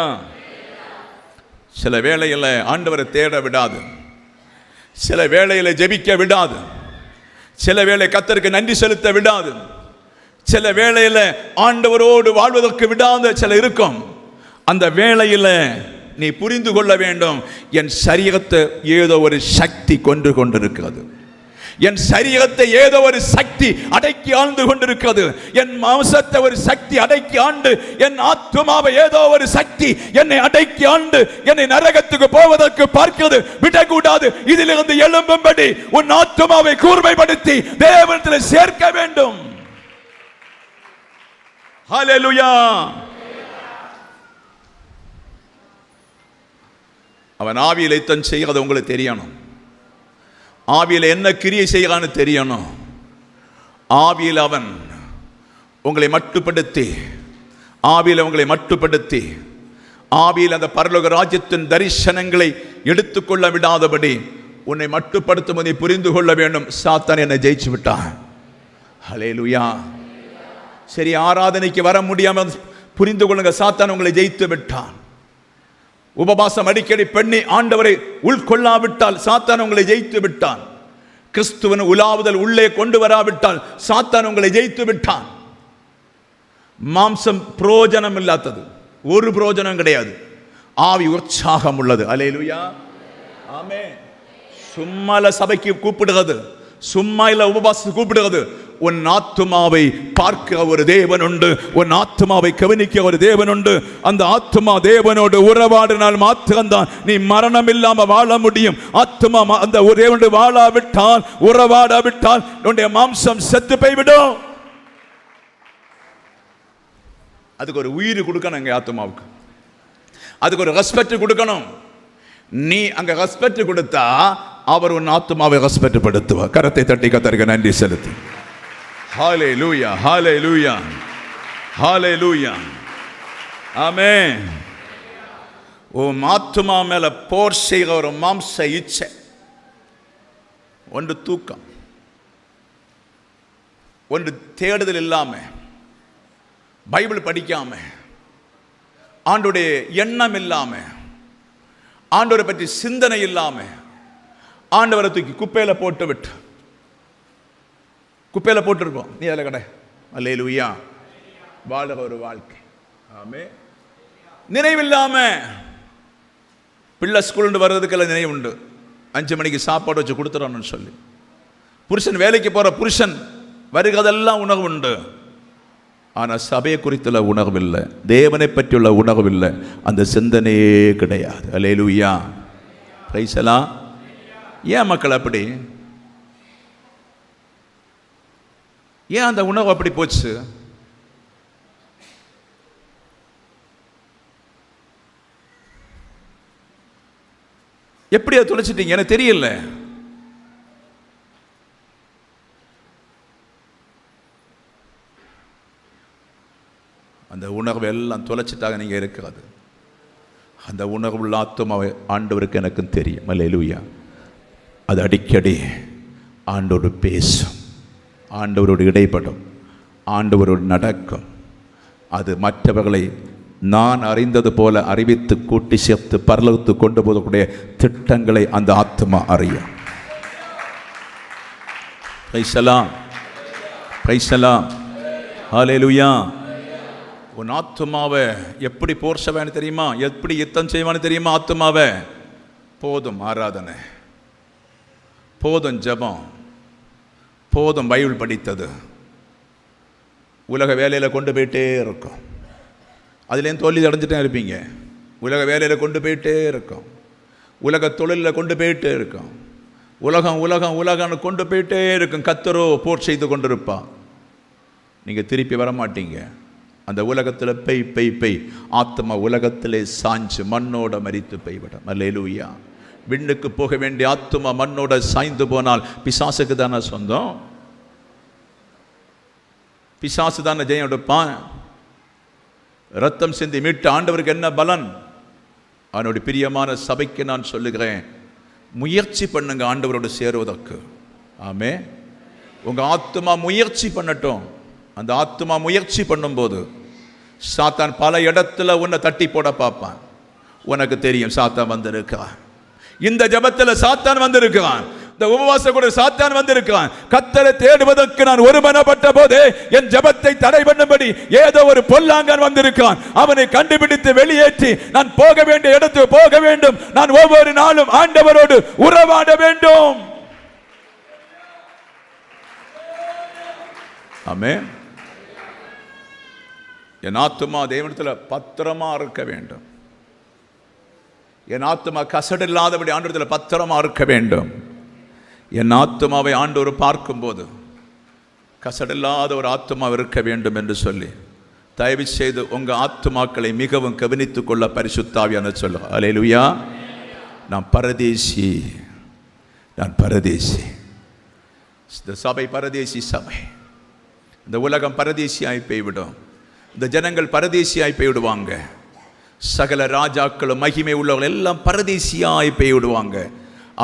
S1: சில வேளையில் ஆண்டவரை தேட விடாது, சில வேளையில் ஜெபிக்க விடாது, சில வேளை கர்த்தருக்கு நன்றி செலுத்த விடாது, சில வேளையில் ஆண்டவரோடு வாழ்வதற்கு விடாத சில இருக்கும். அந்த வேளையில் நீ புரிந்து கொள்ள வேண்டும், என் சரீரத்தை ஏதோ ஒரு சக்தி கொன்று கொண்டிருக்கிறது, என் சரீரத்தை ஏதோ ஒரு சக்தி அடக்கி ஆண்டு கொண்டிருக்கிறது, என் மாம்சத்தை ஒரு சக்தி அடக்கி ஆண்டு, என் ஆத்துமாவை ஏதோ ஒரு சக்தி என்னை அடக்கி ஆண்டு என்னை நரகத்துக்கு போவதற்கு பார்க்கிறது. விடக்கூடாது. இதிலிருந்து எழும்பும்படி உன் ஆத்துமாவை கூர்மைப்படுத்தி தேவனிடத்தில் சேர்க்க வேண்டும். ஹல்லேலூயா. அவன் ஆவியில் யுத்தம் செய்கிறது உங்களுக்கு தெரியணும். ஆவியில் என்ன கிரியை செய்கிறான்னு தெரியணும். ஆவியில் அவன் உங்களை மட்டுப்படுத்தி, ஆவியில் உங்களை மட்டுப்படுத்தி, ஆவியில் அந்த பரலோக ராஜ்யத்தின் தரிசனங்களை எடுத்துக்கொள்ள விடாதபடி உன்னை மட்டுப்படுத்தும் நீ புரிந்து கொள்ள வேண்டும். சாத்தான் என்னை ஜெயிச்சு விட்டான். ஹல்லேலூயா. சரி, ஆராதனைக்கு வர முடியாமல் புரிந்து கொள்ளுங்க, சாத்தான் உங்களை ஜெயித்து விட்டான். உபவாசம் அடிக்கடி பண்ணி ஆண்டவரை உள்கொள்ளாவிட்டால் சாத்தான் உங்களை ஜெயித்து விட்டான். கிறிஸ்துவன் உலாவுதல் உள்ளே கொண்டு வராவிட்டால் சாத்தான் உங்களை ஜெயித்து விட்டான். மாம்சம் பிரயோஜனம் இல்லாதது, ஒரு பிரயோஜனம் கிடையாது. ஆவி உற்சாகம் உள்ளது. அல்லேலூயா. ஆமென். சும்மா இல்ல சபைக்கு கூப்பிடுகிறது, சும்மா இல்ல உபவாசம் கூப்பிடுகிறது. உன் ஆத்துமாவை பார்க்க ஒரு தேவன் உண்டு, உன் ஆத்துமாவை கவனிக்க ஒரு தேவன் உண்டு. அந்த ஆத்துமா தேவனோடு உறவாடினால் மாத்திரம்தான் நீ மரணம் இல்லாம வாழ முடியும். ஆத்துமா அந்த தேவனோடு வாழாவிட்டால், உறவாடாவிட்டால் உன்னுடைய மாம்சம் செத்து போய்விடும். அதுக்கு ஒரு உயிர் கொடுக்கணும். எங்க ஆத்துமாவுக்கு அதுக்கு ஒரு ரெஸ்பெக்ட் கொடுக்கணும். நீ அங்க ரெஸ்பெக்ட் கொடுத்தா அவர் உன் ஆத்துமாவை ஹாஸ்பிட்டல்படுத்துவார். கரத்தை தட்டி கர்த்தருக்கு நன்றி செலுத்து. ஹல்லேலூயா, ஹல்லேலூயா, ஹல்லேலூயா. ஆமென். உன் ஆத்துமா மேல போர் செய்கிற ஒரு மாம்ச இச்சை, ஒன்று தூக்கம், ஒன்று தேடுதல் இல்லாம, பைபிள் படிக்காம, ஆண்டோடைய எண்ணம் இல்லாம, ஆண்டவரை பற்றி சிந்தனை இல்லாம, ஆண்டவரை தூக்கி குப்பையில போட்டு விட்டு, குப்பையில போட்டுருக்கோம். நீ அதில் கடை அல்லேலூயா வாழ ஒரு வாழ்க்கை. ஆமென். நினைவில்லாம பிள்ளை ஸ்கூல் வர்றதுக்கெல்லாம் நினைவு உண்டு. 5 மணிக்கு சாப்பாடு வச்சு கொடுத்துடணும்னு சொல்லி, புருஷன் வேலைக்கு போற புருஷன் வருகிறதெல்லாம் உணவு உண்டு. ஆனால் சபையை குறித்துள்ள உணர்வு இல்லை, தேவனை பற்றியுள்ள உணர்வு இல்லை, அந்த சிந்தனையே கிடையாது. அல்லேலூயா, பிரைஸ் எல்லாம். ஏன் மக்கள் அப்படி? ஏன் அந்த உணர்வு அப்படி போச்சு? எப்படி அதை தொலைச்சிட்டீங்க எனக்கு தெரியல. அந்த உணர்வு எல்லாம் தொலைச்சிட்டாங்க. நீங்கள் இருக்கிறது அந்த உணர்வுள்ள ஆத்துமாவை ஆண்டவருக்கு எனக்கும் தெரியும். அல்லேலூயா. அது அடிக்கடி ஆண்டவரோடு பேசும், ஆண்டவரோடு இடைப்படும், ஆண்டவரோடு நடக்கும். அது மற்றவர்களை நான் அறிந்தது போல அறிவித்து கூட்டி சேர்த்து பரலோகத்து கொண்டு போகக்கூடிய திட்டங்களை அந்த ஆத்துமா அறியும். பிரைஸ் எல்லாம், பிரைஸ் எல்லாம், ஹல்லேலூயா. உன் ஆத்துமாவை எப்படி போர் செய்வான்னு தெரியுமா? எப்படி யுத்தம் செய்வான்னு தெரியுமா? ஆத்துமாவை போதும் ஆராதனை, போதும் ஜெபம், போதும் பைபிள் படித்தது, உலக வேலையில் கொண்டு போயிட்டே இருக்கும். அதுலேயும் தோல்வி அடைஞ்சிட்டே இருப்பீங்க. உலக வேலையில் கொண்டு போயிட்டே இருக்கும், உலக தொழிலில் கொண்டு போயிட்டே இருக்கும், உலகம் உலகம் உலகம்னு கொண்டு போயிட்டே இருக்கும். கர்த்தரோ போர் செய்து கொண்டிருப்பான். நீங்கள் திருப்பி வரமாட்டீங்க. அந்த உலகத்தில் பெய் பெய் பெய் ஆத்மா உலகத்திலே சாஞ்சு மண்ணோட மரித்து பெய்விடும். அல்லேலூயா. விண்ணுக்கு போக வேண்டிய ஆத்மா மண்ணோட சாய்ந்து போனால் பிசாசுக்கு தானே சொந்தம்? பிசாசு தானே ஜெயம் எடுப்பான்? ரத்தம் சிந்தி மீட்டு ஆண்டவருக்கு என்ன பலன்? அவனுடைய பிரியமான சபைக்கு நான் சொல்லுகிறேன், முயற்சி பண்ணுங்க ஆண்டவரோடு சேருவதற்கு. ஆமே. உங்க ஆத்மா முயற்சி பண்ணட்டும். அந்த ஆத்மா முயற்சி பண்ணும்போது சாத்தான் பல இடத்துல உன்னை தட்டி போட பார்ப்பான். உனக்கு தெரியும் சாத்தான் வந்திருக்கான். இந்த ஜபத்தில் சாத்தான் வந்திருக்கான். இந்த உபவாச கூட சாத்தான் வந்திருக்கான். கர்த்தரை தேடுவதற்கு நான் ஒருமனப்பட்ட போது என் ஜபத்தை தடை பண்ணும்படி ஏதோ ஒரு பொல்லாங்கன் வந்திருக்கான். அவனை கண்டுபிடித்து வெளியேற்றி நான் போக வேண்டிய இடத்துக்கு போக வேண்டும். நான் ஒவ்வொரு நாளும் ஆண்டவரோடு உறவாட வேண்டும். ஆமென். என் ஆத்துமா தேவனிடத்தில் பத்திரமா இருக்க வேண்டும். என் ஆத்துமா கசடு இல்லாதபடி ஆண்டவரிடத்தில் பத்திரமா இருக்க வேண்டும். என் ஆத்துமாவை ஆண்டவர் பார்க்கும்போது கசடில்லாத ஒரு ஆத்துமா இருக்க வேண்டும் என்று சொல்லி தயவு செய்து உங்க ஆத்துமாக்களை மிகவும் கவனித்துக் கொள்ள பரிசுத்த ஆவியானவர் சொல்லுங்க. அல்லேலூயா. நான் பரதேசி, நான் பரதேசி. இந்த சபை பரதேசி சபை. இந்த உலகம் பரதேசியாய் போய்விடும். இந்த ஜனங்கள் பரதேசியாய் போய்விடுவாங்க. சகல ராஜாக்களும் மகிமை உள்ளவர்கள் எல்லாம் பரதேசியாய் போய்விடுவாங்க.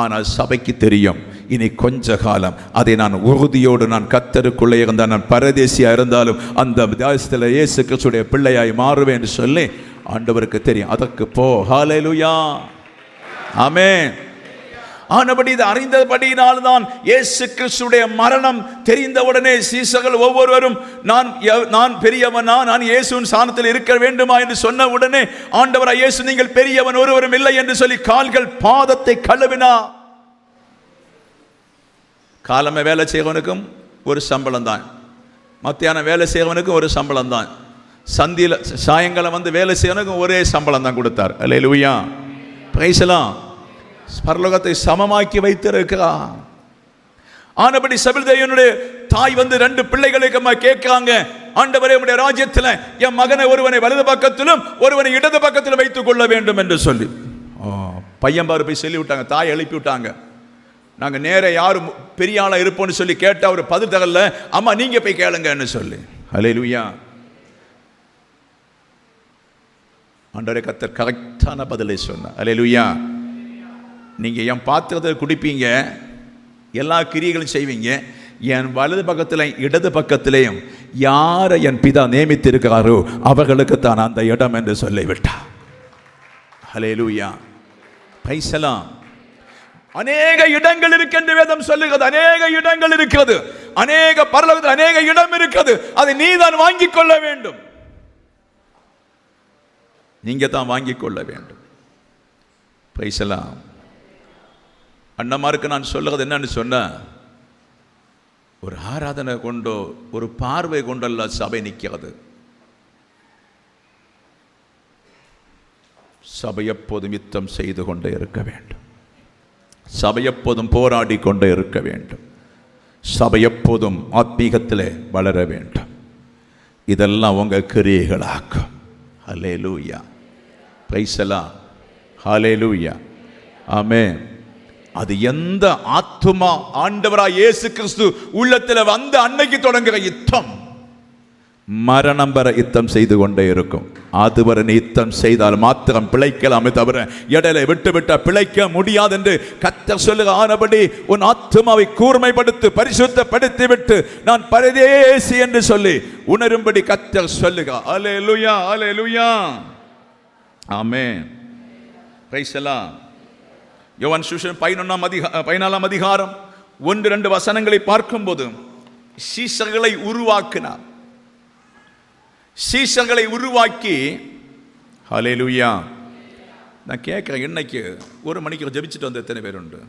S1: ஆனால் சபைக்கு தெரியும், இனி கொஞ்ச காலம் அதை நான் உறுதியோடு நான் கர்த்தருக்குள்ளே இருந்தால் நான் பரதேசியாக இருந்தாலும் அந்த தேசத்தில் இயேசு கிறிஸ்துடைய பிள்ளையாய் மாறுவேன் என்று சொல்லி ஆண்டவருக்கு தெரியும். அதற்கு போ. ஹல்லேலூயா. ஆமென். ஆனபடி இது அறிந்தபடியினால்தான் இயேசு கிறிஸ்துடைய மரணம் தெரிந்தவுடனே சீசர்கள் ஒவ்வொருவரும் நான் பெரியவனா, நான் இயேசுவின் ஸ்தானத்தில் இருக்க வேண்டுமா என்று சொன்ன உடனே ஆண்டவராய் இயேசு நீங்கள் பெரியவன் ஒருவரும் இல்லை என்று சொல்லி கால்கள் பாதத்தை கழுவினா. காலமே வேலை செய்வனுக்கும் ஒரு சம்பளம் தான், மத்தியானம் வேலை செய்வனுக்கும் ஒரு சம்பளம் தான், சந்தியில் சாயங்காலம் வந்து வேலை செய்வனுக்கும் ஒரே சம்பளம் தான் கொடுத்தார். அல்லேலூயா. பிரைஸ் எல்லாம். பரலோகத்தை சமமாக்கி வைத்திருக்கிறார். ஆனபடி சபில்தேயனுடைய தாய் வந்து 2 பிள்ளைகளை கேட்கிறாங்க, ஆண்டவரே உம்முடைய ராஜ்யத்தில் என் மகனை ஒருவனை வலது பக்கத்திலும் ஒருவனை இடது பக்கத்திலும் வைத்துக் கொள்ள வேண்டும் என்று சொல்லி பையன் பாரு போய் சொல்லி விட்டாங்க. தாய் எழுப்பி விட்டாங்க. நாங்கள் நேர யாரும் பெரிய ஆளாக இருப்போம்னு சொல்லி கேட்டால் அவர் பதில் தகவல, அம்மா நீங்கள் போய் கேளுங்கன்னு சொல்லி. ஹல்லேலூயா. ஆண்டவரே கர்த்தர் கரெக்டான பதிலை சொன்னார். ஹல்லேலூயா. நீங்கள் என் பாத்திரத்தை குடிப்பீங்க, எல்லா கிரியைகளும் செய்வீங்க, என் வலது பக்கத்திலையும் இடது பக்கத்திலையும் யாரை என் பிதா நியமித்திருக்கிறாரோ அவர்களுக்கு தான் அந்த இடம் என்று சொல்லிவிட்டார். ஹல்லேலூயா. Praise the lord. அநேக இடங்கள் இருக்கின்ற வேதம் சொல்லுகிறது. அநேக இடங்கள் இருக்கிறது, அநேக பரலோகத்தில் அநேக இடம் இருக்கிறது. அதை நீ தான் வாங்கிக் கொள்ள வேண்டும். நீங்க தான் வாங்கிக் கொள்ள வேண்டும். Price the Lord. அண்ணமாருக்கு நான் சொல்லுறது என்னன்னு சொன்ன, ஒரு ஆராதனை கொண்டோ ஒரு பார்வை கொண்டல்ல சபை நிற்கிறது. சபை எப்போதும் யுத்தம் செய்து கொண்டே இருக்க வேண்டும். சபை எப்போதும் போராடி கொண்டே இருக்க வேண்டும். சபை எப்போதும் ஆத்மீகத்திலே வளர வேண்டும். இதெல்லாம் உங்க கிரியைகளாக்கும். ஹல்லேலூயா. Praise the lord. ஹல்லேலூயா. ஆமென். அது எந்த ஆத்துமா ஆண்டவராய் இயேசு கிறிஸ்து உள்ளத்தில் வந்த அன்னைக்கு தொடங்குற யுத்தம் மரணம் வரை யுத்தம் செய்து கொண்டே இருக்கும். அதுவரை நீ யுத்தம் செய்தால் மாத்திரம் பிழைக்கலாமே தவிர இடையில விட்டு பிழைக்க முடியாது என்று கர்த்தர் சொல்லுக. ஆனபடி உன் ஆத்துமாவை கூர்மைப்படுத்தி பரிசுத்தப்படுத்தி விட்டு நான் பரதேசி என்று சொல்லி உணரும்படி கர்த்தர் சொல்லுக. அல்லேலூயா. அல்லேலூயா. ஆமென். Praise the lord. யோவான் சுவிசேஷம் 14ஆம் அதிகாரம் 1-2 வசனங்களை பார்க்கும்போது சீஷர்களை உருவாக்கினார். சீஷர்களை உருவாக்கி, ஹல்லேலூயா. நான் கேட்குறேன், இன்னைக்கு 1 மணிக்கு ஜெபிச்சுட்டு வந்த எத்தனை பேர் உண்டு?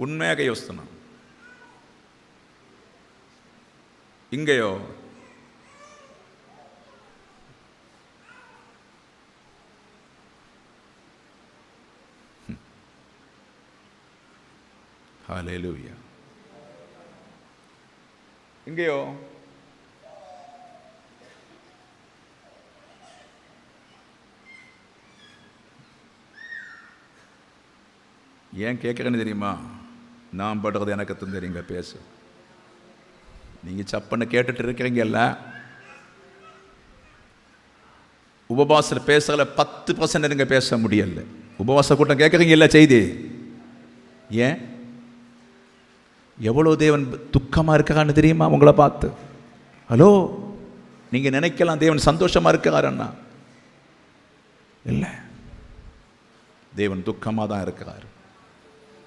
S1: உண்மையாக யோசனை. இங்கேயோ ஹல்லேலூயா. இங்கேயோ ஏன் கேட்குறேன்னு தெரியுமா? நான் படுறது எனக்கு தெரியுங்க. பேசு. நீங்கள் சப்பன்னு கேட்டுட்டு இருக்கிறீங்கல்ல, உபவாசத்தில் பேசல 10% நீங்கள் பேச முடியல. உபவாச கூட்டம் கேட்குறீங்கல்ல செய்தி. ஏன்? எவ்வளோ தேவன் துக்கமாக இருக்கான்னு தெரியுமா உங்களை பார்த்து? ஹலோ, நீங்கள் நினைக்கலாம் தேவன் சந்தோஷமாக இருக்கிறாருன்னா. இல்லை, தேவன் துக்கமாக தான் இருக்கிறார்.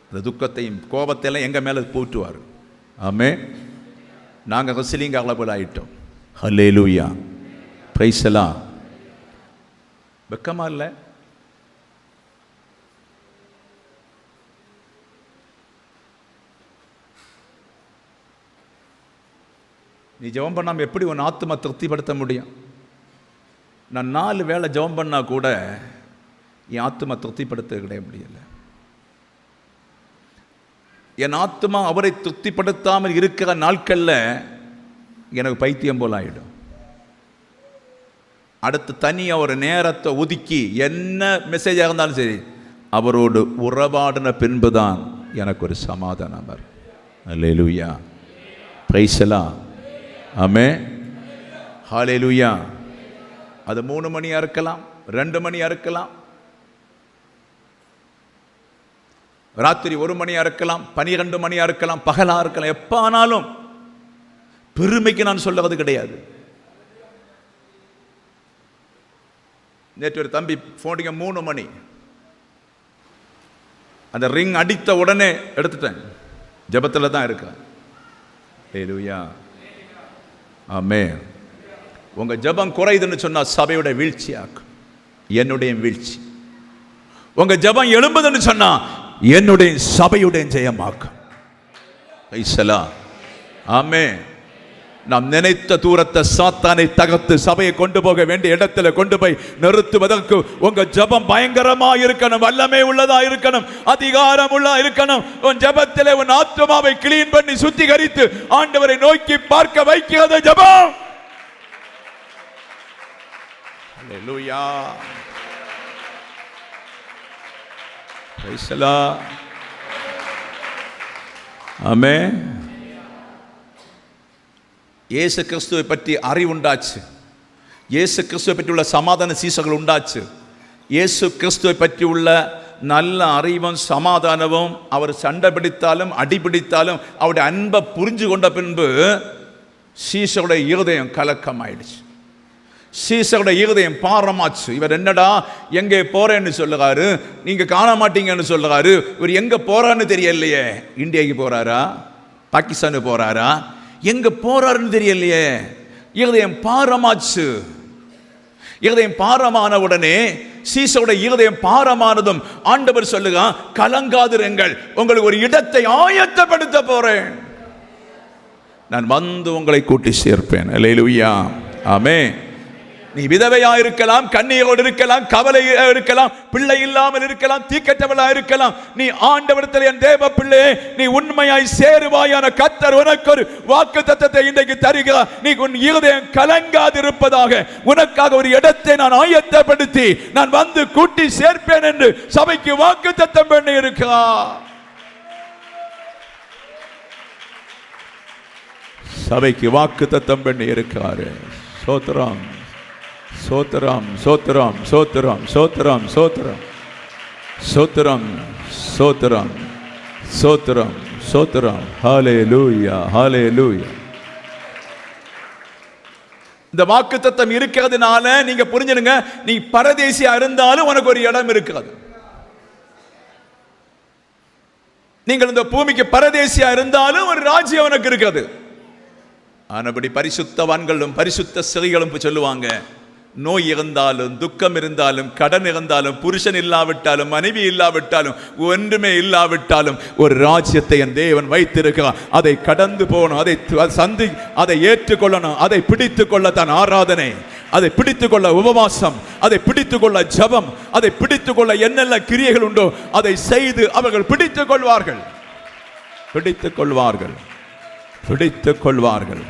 S1: அந்த துக்கத்தையும் கோபத்தையெல்லாம் எங்கள் மேலே போட்டுவார். ஆமென். நாங்கள் ரெஸ்லிங் அலபிள் ஆகிட்டோம். ஹல்லேலூயா. Praise the lord. வெக்கமா இல்லை? நீ ஜெபம் பண்ணாமல் எப்படி உன் ஆத்மா திருப்திப்படுத்த முடியும்? நான் 4 வேளை ஜெபம் பண்ணால் கூட என் ஆத்மா திருப்திப்படுத்த கிடையாது முடியலை. என் ஆத்மா அவரை திருப்திப்படுத்தாமல் இருக்கிற நாட்களில் எனக்கு பைத்தியம் போல் ஆகிடும். அடுத்து தனியாக ஒரு நேரத்தை ஒதுக்கி என்ன மெசேஜாக இருந்தாலும் சரி அவரோடு உறவாடின பின்பு தான் எனக்கு ஒரு சமாதானம் வரும். அல்லேலூயா. Praise the lord. ஆமென். ஹல்லேலூயா. அது 3 மணியாக இருக்கலாம், 2 மணியாக இருக்கலாம், ராத்திரி 1 மணியாக இருக்கலாம், 12 மணியாக இருக்கலாம், பகலாக இருக்கலாம். எப்போ ஆனாலும் பெருமைக்கு நான் சொல்லுவது கிடையாது. நேற்று ஒரு தம்பி போனிங்க 3 மணி, அந்த ரிங் அடித்த உடனே எடுத்துட்டேன். ஜெபத்தில் தான் இருக்கேன். ஹல்லேலூயா. ஆமென். உங்க ஜெபம் குறையுதுன்னு சொன்னா சபையோட வீழ்ச்சி ஆக்கும், என்னுடைய வீழ்ச்சி. உங்க ஜெபம் எழும்புதுன்னு சொன்னா என்னுடைய சபையுடைய ஜெயமாக்கும். Price the lord. ஆமென். நாம் நினைத்த தூரத்தை சாத்தானை தகர்த்து சபையை கொண்டு போக வேண்டிய இடத்துல கொண்டு போய் நிறுத்துவதற்கு உங்க ஜெபம் பயங்கரமா இருக்கணும், வல்லமை உள்ளதா இருக்கணும், அதிகாரம் உள்ள இருக்கணும். உன் ஜெபத்திலே உன் ஆத்மாவை கிளீன் பண்ணி சுத்திகரித்து ஆண்டவரை நோக்கி பார்க்க வைக்கிறது ஜெபம். ஹல்லேலூயா. Praise the lord. ஆமென். இயேசு கிறிஸ்துவை பற்றி அறிவுண்டாச்சு. இயேசு கிறிஸ்துவை பற்றி உள்ள சமாதான சீசர்கள் உண்டாச்சு. இயேசு கிறிஸ்துவை பற்றி உள்ள நல்ல அறிவும் சமாதானமும், அவர் சண்டை பிடித்தாலும் அடிபிடித்தாலும் அவருடைய அன்பை புரிஞ்சு கொண்ட பின்பு சீசருடைய இருதயம் கலக்கமாயிடுச்சு. சீசருடைய இருதயம் பாரமாச்சு. இவர் என்னடா எங்கே போறேன்னு சொல்லுறாரு, நீங்க காண மாட்டீங்கன்னு சொல்லுறாரு. இவர் எங்க போறான்னு தெரியலையே. இந்தியாவுக்கு போறாரா, பாகிஸ்தானுக்கு போறாரா, எங்க போறாருன்னு தெரியலையே. இருதயம் பாரமாச்சு. இருதயம் பாரமான உடனே சீசருடைய இருதயம் பாரமானதும் ஆண்டவர் சொல்லுங்க, கலங்காதிருங்கள், உங்களுக்கு ஒரு இடத்தை ஆயத்தப்படுத்த போறேன், நான் வந்து உங்களை கூட்டி சேர்ப்பேன். அல்லேலூயா. ஆமென். நீ விதவையா இருக்கலாம், கண்ணீரோடு இருக்கலாம், கவலை இருக்கலாம், பிள்ளை இல்லாமல் இருக்கலாம், தீக்கற்றவளா இருக்கலாம். நீ ஆண்டவரிடத்தில் என் தேவ பிள்ளை, நீ உண்மையாய் சேருவாயான கர்த்தர் உனக்கு ஒரு வாக்குத்தத்தத்தை இன்றைக்கு தருகிறார். நீ உன் இருதயம் கலங்காதிருப்பதாக, உனக்காக ஒரு இடத்தை நான் ஆயத்தப்படுத்தி நான் வந்து கூட்டி சேர்ப்பேன் என்று சபைக்கு வாக்குத்தத்தம் பண்ணி இருக்கிறார். சபைக்கு வாக்குத்தத்தம் பண்ணி இருக்கிறார். ஸ்தோத்திரம், சோத்திரம், சோத்திரம், சோத்திரம், சோத்திரம், சோத்திரம், சோத்திரம், சோத்திரம், சோத்திரம், சோத்திரம். ஹல்லேலூயா, ஹல்லேலூயா. இந்த வாக்குத்தத்தம் இருக்கிறதுனால நீங்க புரிஞ்சுடுங்க, நீ பரதேசியா இருந்தாலும் உனக்கு ஒரு இடம் இருக்கிறது. நீங்கள் இந்த பூமிக்கு பரதேசியா இருந்தாலும் ஒரு ராஜ்யம் உனக்கு இருக்கிறது. ஆனபடி பரிசுத்தவான்களும் பரிசுத்த ஸ்திரீகளும் சொல்லுவாங்க, நோய் இருந்தாலும், துக்கம் இருந்தாலும், கடன் இருந்தாலும், புருஷன் இல்லாவிட்டாலும், மனைவி இல்லாவிட்டாலும், ஒன்றுமே இல்லாவிட்டாலும் ஒரு ராஜ்யத்தை என் தேவன் வைத்திருக்கிறார். அதை கடந்து போகணும், அதை ஏற்றுக்கொள்ளணும், அதை பிடித்துக் கொள்ளத்தான் ஆராதனை, அதை பிடித்துக் கொள்ள உபவாசம், அதை பிடித்துக் கொள்ள ஜபம், அதை பிடித்துக் கொள்ள என்னென்ன கிரியைகள் உண்டோ அதை செய்து அவர்கள் பிடித்துக் கொள்வார்கள், பிடித்துக் கொள்வார்கள், பிடித்துக் கொள்வார்கள்.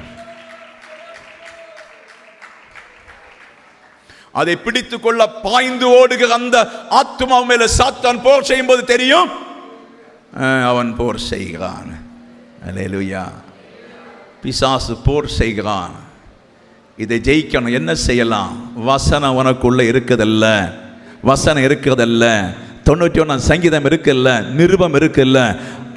S1: அதை பிடித்துக் கொள்ள பாய்ந்து ஓடுகிற அந்த ஆத்துமா மேல சாத்தான் போர் செய்யும் போது தெரியும், அவன் போர் செய்கிறான். அல்லேலூயா. பிசாசு போர் செய்கிறான். இதை ஜெயிக்கணும். என்ன செய்யலாம்? வசனம் உனக்குள்ள இருக்குதல்ல, வசனம் இருக்கிறதல்ல, 91 சங்கீதம் இருக்குல்ல, நிருபம் இருக்குல்ல,